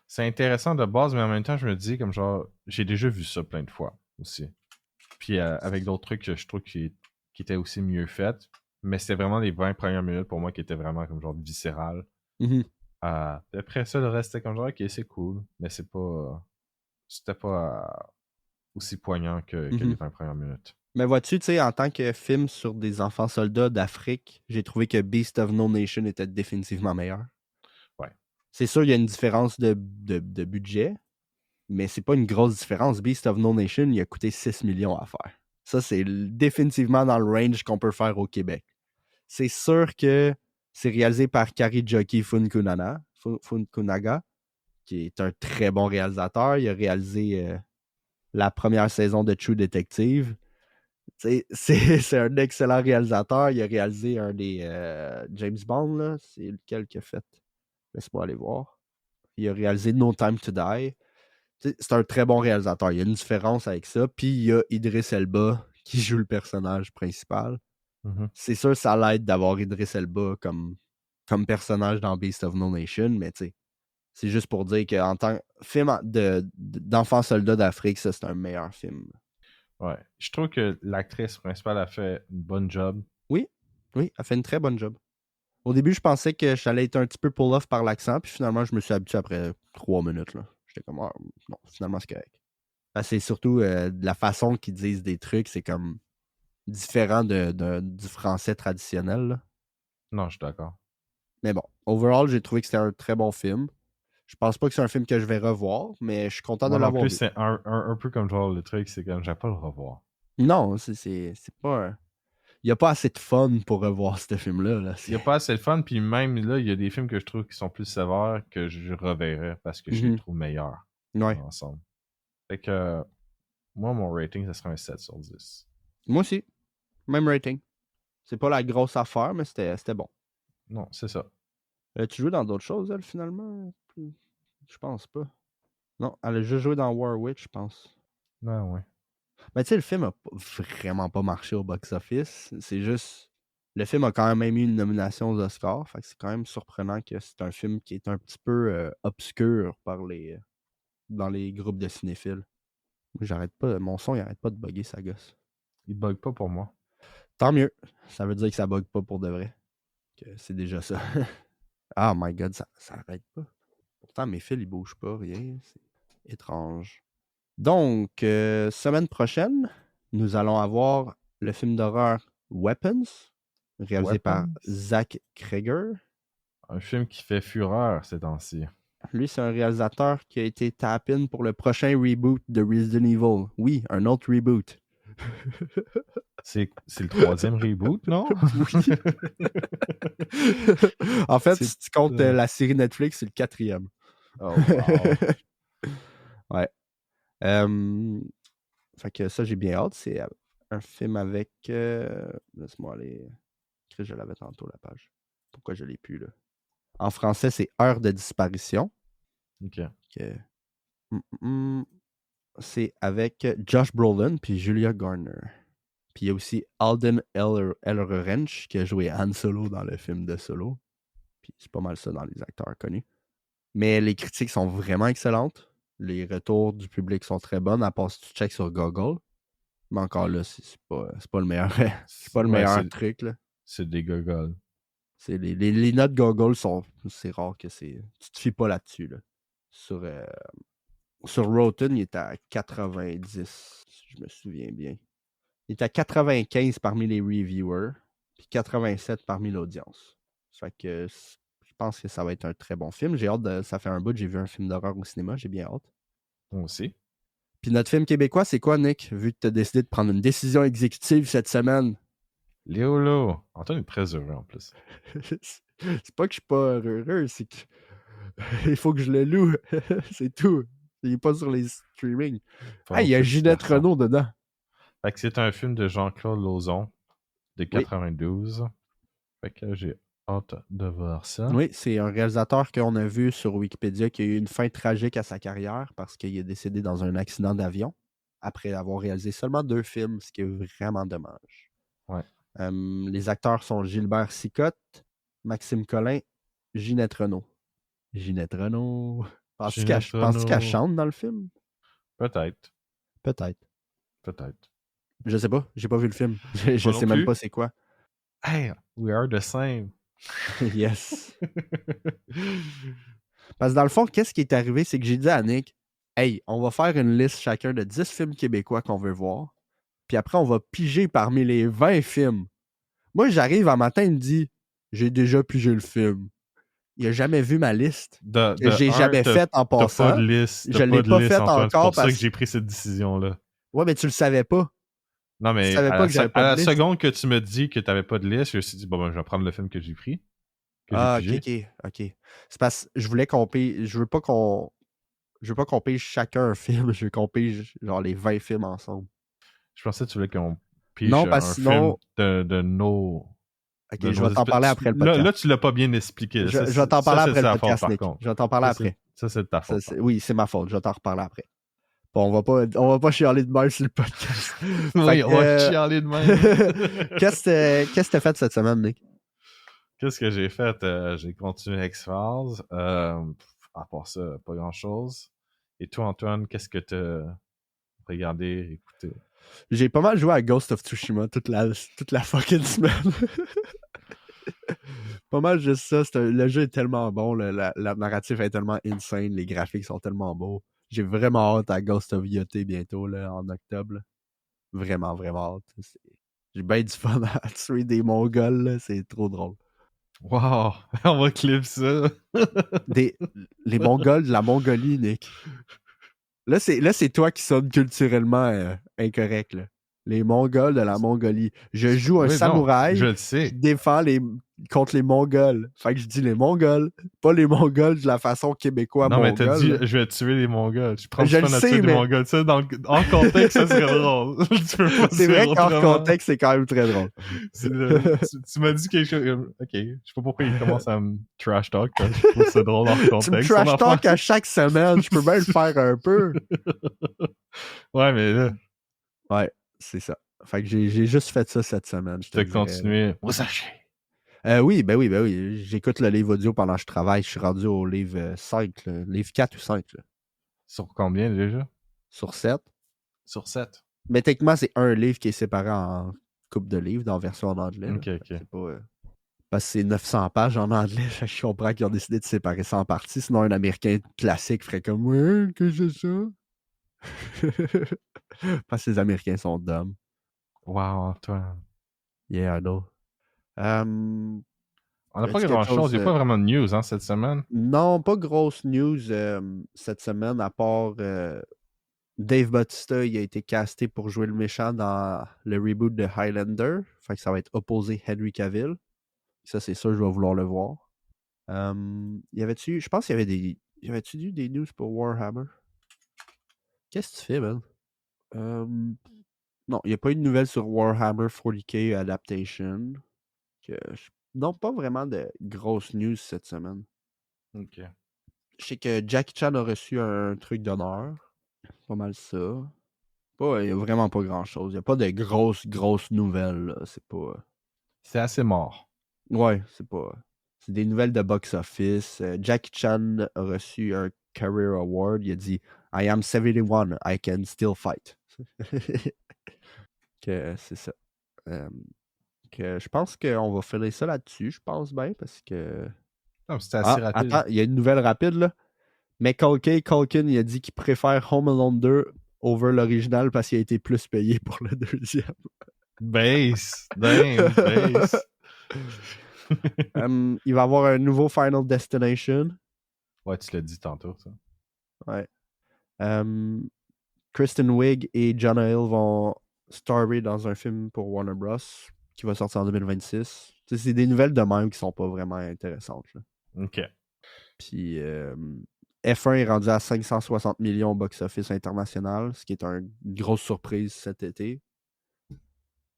C'est intéressant de base, mais en même temps, je me dis, comme genre, j'ai déjà vu ça plein de fois aussi. Puis avec d'autres trucs que je trouve qui étaient aussi mieux faits, mais c'était vraiment les 20 premières minutes pour moi qui étaient vraiment comme genre viscérales. Mhm. Puis après ça, le reste c'était comme genre, ok, c'est cool, mais c'était pas aussi poignant que les Mhm. 20 premières minutes. Mais vois-tu, tu sais, en tant que film sur des enfants soldats d'Afrique, j'ai trouvé que Beast of No Nation était définitivement meilleur. Ouais. C'est sûr, il y a une différence de budget, mais c'est pas une grosse différence. Beast of No Nation, il a coûté 6 millions à faire. Ça, c'est définitivement dans le range qu'on peut faire au Québec. C'est sûr que c'est réalisé par Karijoki Fukunaga, qui est un très bon réalisateur. Il a réalisé la première saison de True Detective. C'est un excellent réalisateur. Il a réalisé un des James Bond, là. C'est lequel qu'il a fait? Laisse-moi aller voir. Il a réalisé No Time to Die. C'est un très bon réalisateur. Il y a une différence avec ça. Puis il y a Idris Elba qui joue le personnage principal. Mhm. C'est sûr, ça l'aide d'avoir Idris Elba comme personnage dans Beast of No Nation, mais tu sais, c'est juste pour dire qu'en tant que film d'enfants soldats d'Afrique, ça, c'est un meilleur film. Ouais. Je trouve que l'actrice principale a fait une bonne job. Oui, oui, elle fait une très bonne job. Au début, je pensais que j'allais être un petit peu pull-off par l'accent, puis finalement, je me suis habitué après 3 minutes. Là. J'étais comme, ah, non, finalement, c'est correct. C'est surtout de la façon qu'ils disent des trucs, c'est comme différent du français traditionnel. Là. Non, je suis d'accord. Mais bon, overall, j'ai trouvé que c'était un très bon film. Je pense pas que c'est un film que je vais revoir, mais je suis content Moi de non l'avoir plus, vu. c'est un peu comme genre le truc, c'est comme, j'ai pas le revoir. Non, c'est pas... Il n'y a pas assez de fun pour revoir ce film-là. Là. Il n'y a pas assez de fun, puis même là, il y a des films que je trouve qui sont plus sévères que je reverrai parce que je les trouve meilleurs Ouais. ensemble. Fait que moi, mon rating, ça serait un 7 sur 10. Moi aussi. Même rating. C'est pas la grosse affaire, mais c'était bon. Non, c'est ça. Tu joues dans d'autres choses, elle, finalement? Je pense pas. Non, elle a juste joué dans Warwick, je pense. Non, ouais. Mais tu sais, le film a vraiment pas marché au box-office. C'est juste... Le film a quand même eu une nomination aux Oscars. Fait que c'est quand même surprenant que c'est un film qui est un petit peu obscur dans les groupes de cinéphiles. J'arrête pas... Mon son, il arrête pas de bugger, sa gosse. Il bug pas pour moi. Tant mieux. Ça veut dire que ça bug pas pour de vrai. Que c'est déjà ça. Ah my god, ça arrête pas. Pourtant, mes fils, ils bougent pas, rien. C'est étrange. Donc, semaine prochaine, nous allons avoir le film d'horreur Weapons, réalisé par Zach Cregger. Un film qui fait fureur ces temps-ci. Lui, c'est un réalisateur qui a été tap-in pour le prochain reboot de Resident Evil. Oui, un autre reboot. C'est le 3e reboot, non? Oui. En fait, si tu comptes la série Netflix, c'est le 4e. Oh, wow. Ouais. Fait que ça, j'ai bien hâte. C'est un film avec... Laisse-moi aller... Je l'avais tantôt, la page. Pourquoi je l'ai plus, là? En français, c'est Heure de disparition. OK. C'est avec Josh Brolin puis Julia Garner. Puis il y a aussi Alden Ehrenreich qui a joué Han Solo dans le film de Solo. Puis c'est pas mal ça dans les acteurs connus. Mais les critiques sont vraiment excellentes. Les retours du public sont très bonnes, à part si tu checkes sur Google. Mais encore là, c'est pas le meilleur, c'est pas le meilleur truc. Là. C'est des gogoles. Les notes Google c'est rare que tu te fies pas là-dessus. Là. Sur Rotten, il est à 90, si je me souviens bien. Il est à 95 parmi les reviewers, puis 87 parmi l'audience. Ça fait que je pense que ça va être un très bon film. J'ai hâte ça fait un bout que j'ai vu un film d'horreur au cinéma, j'ai bien hâte. Moi aussi. Puis notre film québécois, c'est quoi, Nick? Vu que tu as décidé de prendre une décision exécutive cette semaine. Léolo! Antoine est très heureux en plus. C'est pas que je suis pas heureux, c'est que il faut que je le loue. C'est tout. Il est pas sur les streamings. Il y a Ginette Renault dedans. Fait que c'est un film de Jean-Claude Lauzon de 92. Oui. Fait que j'ai hâte de voir ça. Oui, c'est un réalisateur qu'on a vu sur Wikipédia qui a eu une fin tragique à sa carrière parce qu'il est décédé dans un accident d'avion après avoir réalisé seulement 2 films, ce qui est vraiment dommage. Ouais. Les acteurs sont Gilbert Sicotte, Maxime Collin, Ginette Renault. Ginette Renault. Penses-tu qu'elle chante dans le film? Peut-être. Je sais pas, j'ai pas vu le film. Je sais même pas c'est quoi. Hey, we are the same. Yes. Parce que dans le fond, qu'est-ce qui est arrivé, c'est que j'ai dit à Nick, hey, on va faire une liste chacun de 10 films québécois qu'on veut voir. Puis après, on va piger parmi les 20 films. Moi, j'arrive un matin, il me dit, j'ai déjà pigé le film. Il a jamais vu ma liste. De J'ai jamais faite en T'as pas passant. de liste. Je l'ai pas faite Antoine. C'est encore pour ça parce que j'ai pris cette décision-là. Ouais, mais tu le savais pas. Non, Tu mais savais pas que j'avais à pas la de liste. seconde que tu me dis que t'avais pas de liste, je me suis dit, bon, ben, je vais prendre le film que j'ai pris. Ah, ok. C'est parce que je voulais qu'on pige. Je veux pas qu'on pige chacun un film. Je veux qu'on pige genre les 20 films ensemble. Je pensais que tu voulais qu'on pige Non, parce un que sinon. film de nos. Ok, de je nos vais t'en parler après le podcast. Là, tu l'as pas bien expliqué. Je vais t'en parler après le podcast, par Nick. contre. Je vais t'en parler après. Ça, c'est de ta faute. Oui, c'est ma faute. Je vais t'en reparler après. Bon, on va pas chialer de même sur le podcast. Oui, on va chialer de même. Qu'est-ce que t'as fait cette semaine, Nick? Qu'est-ce que j'ai fait? J'ai continué X-Files. À part ça, pas grand-chose. Et toi, Antoine, qu'est-ce que t'as regardé, écouté? J'ai pas mal joué à Ghost of Tsushima toute la fucking semaine. Pas mal juste ça. Le jeu est tellement bon, la narrative est tellement insane, les graphiques sont tellement beaux. J'ai vraiment hâte à Ghost of Yotei bientôt, là, en octobre. Là. Vraiment, vraiment hâte. J'ai bien du fun à tuer des Mongols, là. C'est trop drôle. Wow! On va clip ça! Les Mongols de la Mongolie, Nick. Là, c'est toi qui sonne culturellement incorrect, là. Les Mongols de la Mongolie. Je joue un samouraï. Je le sais. Qui défend contre les Mongols. Fait que je dis les Mongols, pas les Mongols de la façon québécoise. Non, mais t'as dit, là. je vais tuer les Mongols. Je prends je le fun à tuer les Mongols. Ça, en contexte, ça serait drôle. C'est vrai qu'en contexte, c'est quand même très drôle. Tu m'as dit quelque chose. Ok, je sais pas pourquoi il commence à me trash talk. Je trouve ça drôle en contexte. Tu me trash talk à chaque semaine. Je peux bien le faire un peu. Ouais, mais là. Ouais, c'est ça. Fait que j'ai juste fait ça cette semaine. Tu as continué. Oui. J'écoute le livre audio pendant que je travaille. Je suis rendu au livre 5, là. Livre 4 ou 5. Là. Sur combien déjà? Sur 7. Sur 7. Mais techniquement, c'est un livre qui est séparé en couple de livres, dans version en anglais. Ok. C'est pas, parce que c'est 900 pages en anglais. Je comprends qu'ils ont décidé de séparer ça en parties. Sinon, un Américain classique ferait comme « Ouais, que c'est ça? » Parce que les Américains sont dumb. Wow, Antoine. Yeah, I know. On n'a pas grand-chose. Il n'y a pas vraiment de news cette semaine. Non, pas grosse news cette semaine, à part Dave Bautista, il a été casté pour jouer le méchant dans le reboot de Highlander. Fait que ça va être opposé Henry Cavill. Ça, c'est sûr, je vais vouloir le voir. Je pense qu'il y avait-tu des news pour Warhammer? Qu'est-ce que tu fais, man? Non, il n'y a pas eu de nouvelles sur Warhammer 40k Adaptation. Non, pas vraiment de grosses news cette semaine. Ok. Je sais que Jackie Chan a reçu un truc d'honneur. Pas mal ça. Il n'y a vraiment pas grand-chose. Il n'y a pas de grosses nouvelles. Là. C'est pas... C'est assez mort. Ouais, c'est pas... C'est des nouvelles de box-office. Jackie Chan a reçu un Career Award. Il a dit « I am 71. I can still fight. » Que c'est ça. Que je pense qu'on va finir ça là-dessus. Je pense bien parce que... Non, c'était assez rapide. Attends, il y a une nouvelle rapide, là. Mais Culkin, il a dit qu'il préfère Home Alone 2 over l'original parce qu'il a été plus payé pour le deuxième. Base! Damn, base! Il va avoir un nouveau Final Destination. Ouais, tu l'as dit tantôt, ça. Ouais. Kristen Wiig et Jonah Hill vont starrer dans un film pour Warner Bros. Qui va sortir en 2026. T'sais, c'est des nouvelles de même qui sont pas vraiment intéressantes. Là. OK. Puis F1 est rendu à 560 millions au box-office international, ce qui est une grosse surprise cet été.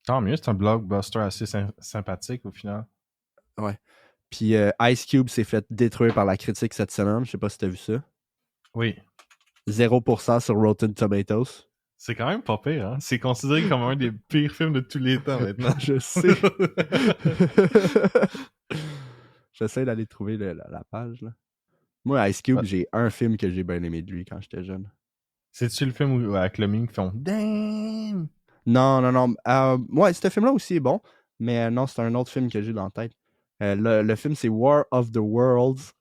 Tant mieux, c'est un blockbuster assez sympathique au final. Ouais. Puis Ice Cube s'est fait détruire par la critique cette semaine. Je sais pas si t'as vu ça. Oui. 0% sur Rotten Tomatoes. C'est quand même pas pire, hein? C'est considéré comme un des pires films de tous les temps maintenant. Je sais. J'essaie d'aller trouver la page. Là. Moi, Ice Cube, j'ai un film que j'ai bien aimé de lui quand j'étais jeune. C'est-tu le film où avec le mime qui font Damn! Non. Ouais, ce film-là aussi est bon. Mais non, c'est un autre film que j'ai dans la tête. Le film, c'est War of the Worlds.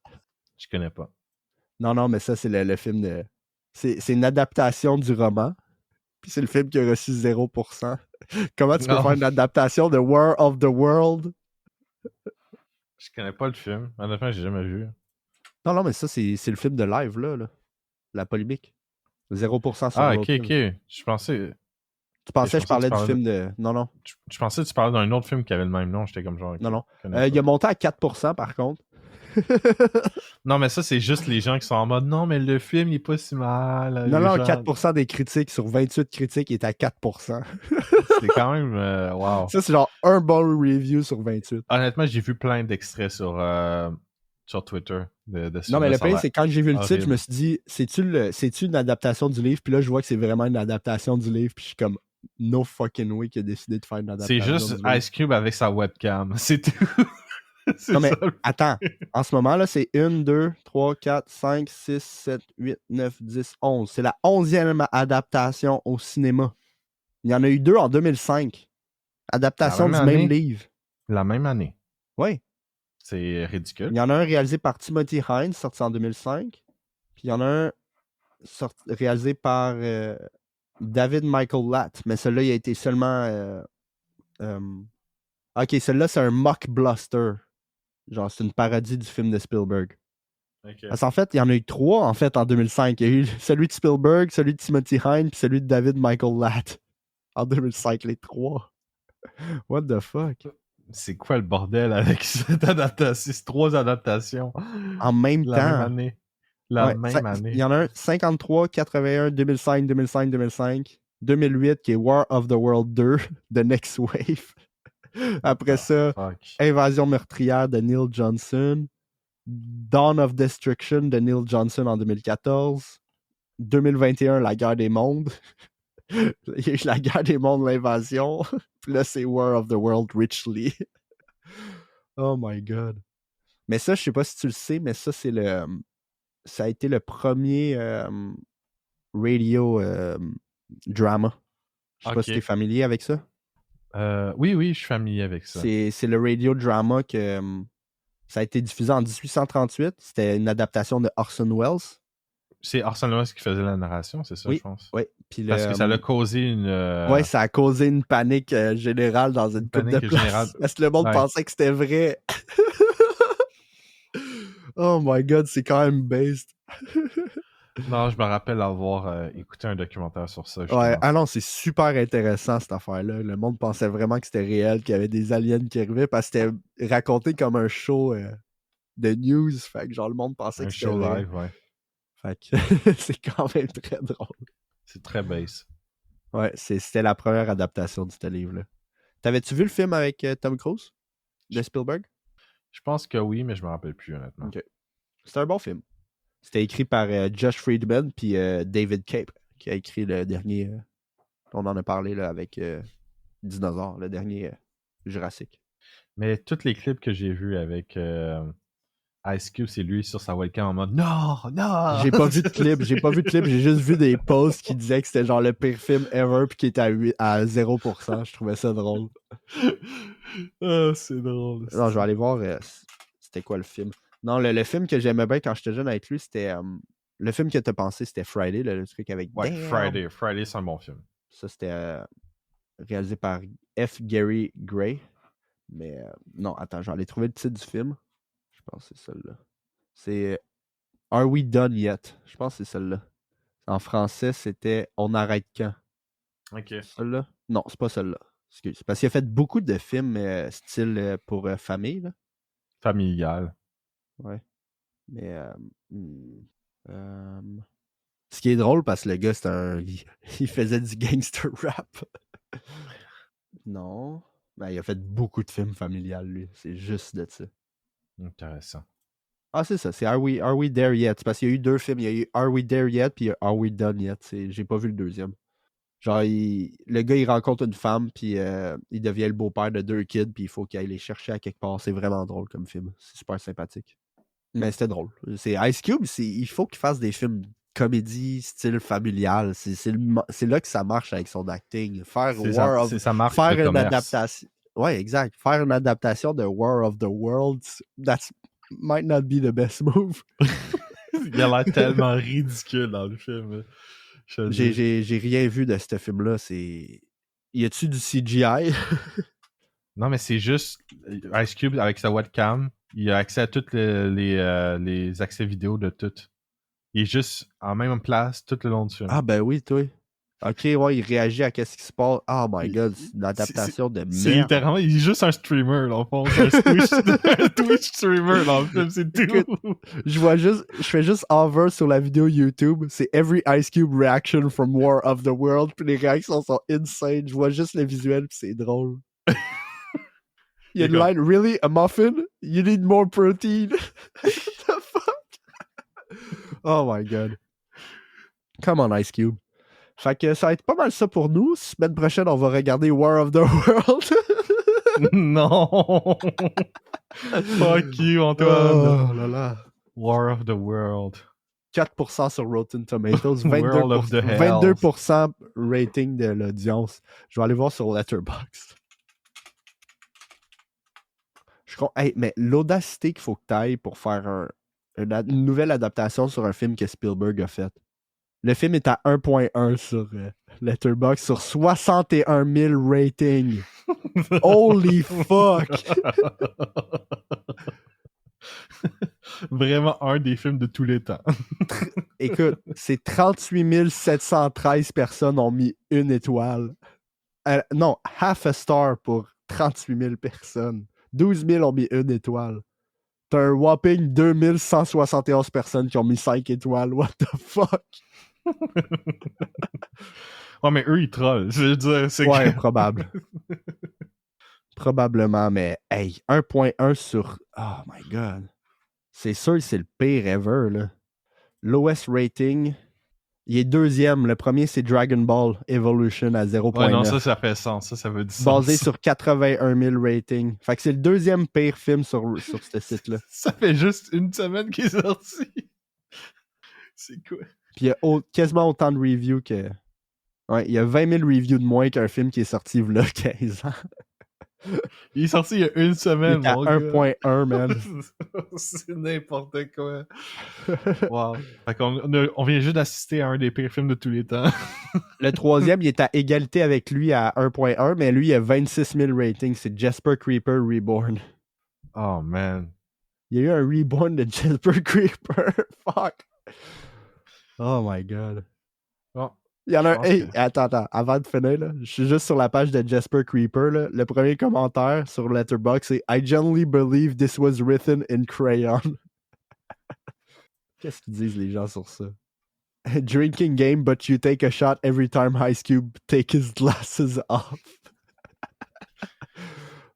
Je connais pas. Non, mais ça, c'est le film de... C'est une adaptation du roman. Puis c'est le film qui a reçu 0%. Comment tu peux faire une adaptation de War of the World? Je connais pas le film. Honnêtement, j'ai jamais vu. Non, mais ça, c'est le film de live, là. La polémique. 0% sur Ah, ok, Rotten. ok. Je pensais. Tu pensais que je que tu parlais du parlais. film de... Non. Je pensais que tu parlais d'un autre film qui avait le même nom. J'étais comme genre, ok, Non. je connais pas. Il a monté à 4%, par contre. Non, mais ça, c'est juste les gens qui sont en mode non, mais le film, il est pas si mal. Les Non, gens... 4% des critiques sur 28 critiques est à 4%. C'est quand même. Wow. Ça, c'est genre un bon review sur 28. Honnêtement, j'ai vu plein d'extraits sur Twitter de ce Non, mais film-là. le Ça a pire, l'air c'est quand j'ai vu le titre, je me horrible. suis dit, c'est-tu une adaptation du livre? Puis là, je vois que c'est vraiment une adaptation du livre. Puis je suis comme, no fucking way qu'il a décidé de faire une C'est adaptation juste du livre. Ice Cube avec sa webcam. C'est tout. C'est Non, mais ça. attends. En ce moment, là, c'est 1, 2, 3, 4, 5, 6, 7, 8, 9, 10, 11. C'est la 11e adaptation au cinéma. Il y en a eu 2 en 2005. La Adaptation même du même année. livre. La même année. Oui. C'est ridicule. Il y en a un réalisé par Timothy Hines, sorti en 2005. Puis il y en a un réalisé par David Michael Latt. Mais celui-là, il a été seulement... Ok, celui-là, c'est un mockbuster. Genre, c'est une parodie du film de Spielberg. Ok. Parce qu'en fait, il y en a eu 3 en fait en 2005. Il y a eu celui de Spielberg, celui de Timothy Hines, puis celui de David Michael Latt. En 2005, les 3. What the fuck? C'est quoi le bordel avec cette adaptation? C'est 3 adaptations. En même La même temps. année. La Ouais, même il année. y en a un 53, 81, 2005, 2005, 2005. 2008 qui est War of the World 2, The Next Wave. Après ça, Fuck. Invasion meurtrière de Neil Johnson. Dawn of Destruction de Neil Johnson en 2014. 2021, La guerre des mondes. Il y a eu La guerre des mondes, l'invasion. Puis là, c'est War of the World Richly. Oh my god. Mais ça, je sais pas si tu le sais, mais ça, c'est le... Ça a été le premier radio drama. Je sais pas si Ok. t'es familier avec ça. Oui, je suis familier avec ça. C'est le radio drama que ça a été diffusé en 1838. C'était une adaptation de Orson Welles. C'est Orson Welles qui faisait la narration, c'est ça, Oui, je pense. oui. Puis Parce que ça a causé une... ouais, ça a causé une panique générale dans une couple de panique places. générale. Parce que le monde Ouais. pensait que c'était vrai. Oh my god, c'est quand même based. Non, je me rappelle avoir écouté un documentaire sur ça, justement. Ouais, ah non, c'est super intéressant cette affaire-là. Le monde pensait vraiment que c'était réel, qu'il y avait des aliens qui arrivaient parce que c'était raconté comme un show de news. Fait que genre le monde pensait Un que c'était show vrai. live, ouais. Fait que c'est quand même très drôle. C'est très base. Ouais, c'était la première adaptation de ce livre-là. T'avais-tu vu le film avec Tom Cruise de Spielberg? Je pense que oui, mais je me rappelle plus, honnêtement. Ok. C'était un bon film. C'était écrit par Josh Friedman puis David Cape, qui a écrit le dernier. On en a parlé là, avec Dinosaure, le dernier Jurassic. Mais tous les clips que j'ai vus avec Ice Cube, c'est lui sur sa webcam en mode non, non! J'ai pas vu de clip, j'ai juste vu des posts qui disaient que c'était genre le pire film ever puis qui était à 0%. Je trouvais ça drôle. Ah, c'est drôle. Non, je vais aller voir c'était quoi le film. Non, le film que j'aimais bien quand j'étais jeune avec lui, c'était le film que t'as pensé, c'était Friday, le truc avec Ouais, Damn. Friday, c'est un bon film. Ça, c'était réalisé par F. Gary Gray. Mais non, attends, je vais aller trouver le titre du film. Je pense que c'est celle-là. C'est Are We Done Yet? Je pense que c'est celle-là. En français, c'était On arrête quand? Ok. Celle-là? Non, c'est pas celle-là. Excuse. Parce qu'il a fait beaucoup de films style pour famille. Là. Familial. Ouais. Mais ce qui est drôle parce que le gars, il faisait du gangster rap. Non. Ben, il a fait beaucoup de films familiales, lui. C'est juste de ça. Intéressant. Ah, c'est ça. C'est Are We There Yet? Parce qu'il y a eu 2 films. Il y a eu Are We There Yet puis Are We Done Yet? J'ai pas vu le deuxième. Genre, le gars, il rencontre une femme puis il devient le beau-père de 2 kids puis il faut qu'il aille les chercher à quelque part. C'est vraiment drôle comme film. C'est super sympathique. Mais c'était drôle. C'est Ice Cube, il faut qu'il fasse des films comédie, style familial. C'est là que ça marche avec son acting. Faire sa marque faire de une commerce. adaptation. Ouais, exact. Faire une adaptation de War of the Worlds, that might not be the best move. Il a l'air tellement ridicule dans le film. J'ai rien vu de ce film-là. Y a-tu du CGI? Non, mais c'est juste Ice Cube avec sa webcam Il a accès à tous les accès vidéo de tout. Il est juste en même place tout le long du film. Ah, ben oui, toi. Ok, ouais, il réagit à qu'est-ce qui se passe. Oh my god, c'est une adaptation de C'est merde. littéralement, il est juste un streamer, dans le fond. C'est un Twitch streamer dans le film, c'est tout. Écoute, je fais juste hover sur la vidéo YouTube. C'est Every Ice Cube reaction from War of the World. Puis les réactions sont insane. Je vois juste le visuel, puis c'est drôle. Il y a une line, really? A muffin? You need more protein? What the fuck? Oh my god. Come on, Ice Cube. Fait que ça va être pas mal ça pour nous. Semaine prochaine, on va regarder War of the World. Non! Fuck you, Antoine! Oh là là. War of the World. 4% sur Rotten Tomatoes, 22%, World of the Hells. 22% rating de l'audience. Je vais aller voir sur Letterboxd. Hey, mais l'audacité qu'il faut que tu ailles pour faire une nouvelle adaptation sur un film que Spielberg a fait. Le film est à 1.1 sur Letterboxd, sur 61 000 ratings. Holy fuck! Vraiment un des films de tous les temps. Écoute, c'est 38 713 personnes ont mis une étoile. Non, half a star pour 38 000 personnes. 12 000 ont mis une étoile. T'as un whopping 2171 personnes qui ont mis 5 étoiles. What the fuck? Ouais, mais eux, ils trollent. Je veux dire, c'est ouais, probable. Probablement, mais hey, 1.1 sur... Oh my god. C'est sûr que c'est le pire ever, là. Lowest rating... Il est deuxième. Le premier, c'est Dragon Ball Evolution à 0.9. Ouais, non, ça fait sens. Ça veut dire sens. Basé sur 81 000 ratings. Fait que c'est le deuxième pire film sur ce site-là. Ça fait juste une semaine qu'il est sorti. C'est quoi? Puis il y a quasiment autant de reviews que... Ouais, il y a 20 000 reviews de moins qu'un film qui est sorti il y a 15 ans. Il est sorti il y a une semaine, il est à 1.1, man. C'est n'importe quoi. Wow. Fait qu'on on vient juste d'assister à un des pires films de tous les temps. Le troisième, il est à égalité avec lui à 1.1, mais lui, il a 26 000 ratings. C'est Jasper Creeper Reborn. Oh, man. Il y a eu un Reborn de Jasper Creeper. Fuck. Oh my god. Oh. Il y en a un. Hey, attends, avant de finir, là, je suis juste sur la page de Jasper Creeper. Là. Le premier commentaire sur Letterboxd, c'est I genuinely believe this was written in crayon. Qu'est-ce qu'ils disent les gens sur ça? Drinking game, but you take a shot every time Ice Cube take his glasses off.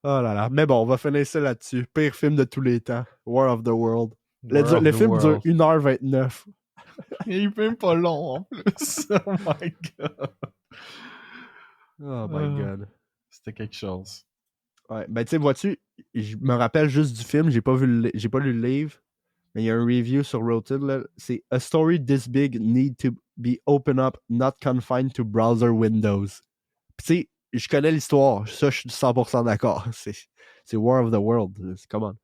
Oh là là. Mais bon, on va finir ça là-dessus. Pire film de tous les temps. War of the World. Le film dure 1h29. Il est même pas long en plus. Oh my god. Oh my god. C'était quelque chose. Ouais, ben tu sais, vois-tu, je me rappelle juste du film, j'ai pas lu le livre, mais il y a un review sur Rotten, là, c'est A story this big need to be open up, not confined to browser windows. Puis tu sais, je connais l'histoire, ça je suis 100% d'accord. C'est War of the World, come on.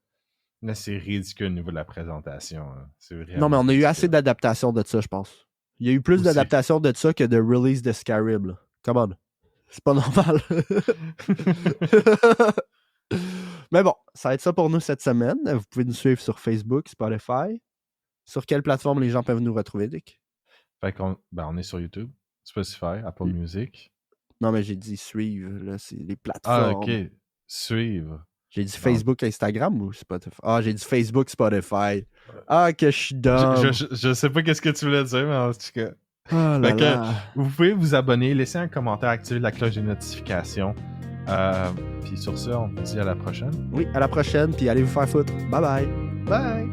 Là, c'est ridicule au niveau de la présentation. Hein. C'est vraiment non, mais on a eu ridicule. assez d'adaptations de ça, je pense. Il y a eu plus d'adaptations de ça que de release de Scarib. Là. Come on. C'est pas normal. Mais bon, ça va être ça pour nous cette semaine. Vous pouvez nous suivre sur Facebook, Spotify. Sur quelle plateforme les gens peuvent nous retrouver, Dick? Fait qu'on on est sur YouTube, Spotify, Apple Music. Non, mais j'ai dit suivre. Là, c'est les plateformes. Ah, ok. Suivre. J'ai dit Facebook, Instagram ou Spotify? Ah, j'ai dit Facebook, Spotify. Ah, que je suis dumb. Je sais pas qu'est-ce que tu voulais dire, mais en tout cas. Oh là là. Vous pouvez vous abonner, laisser un commentaire, activer la cloche des notifications. Puis sur ça, on vous dit à la prochaine. Oui, à la prochaine, puis allez vous faire foutre. Bye bye. Bye!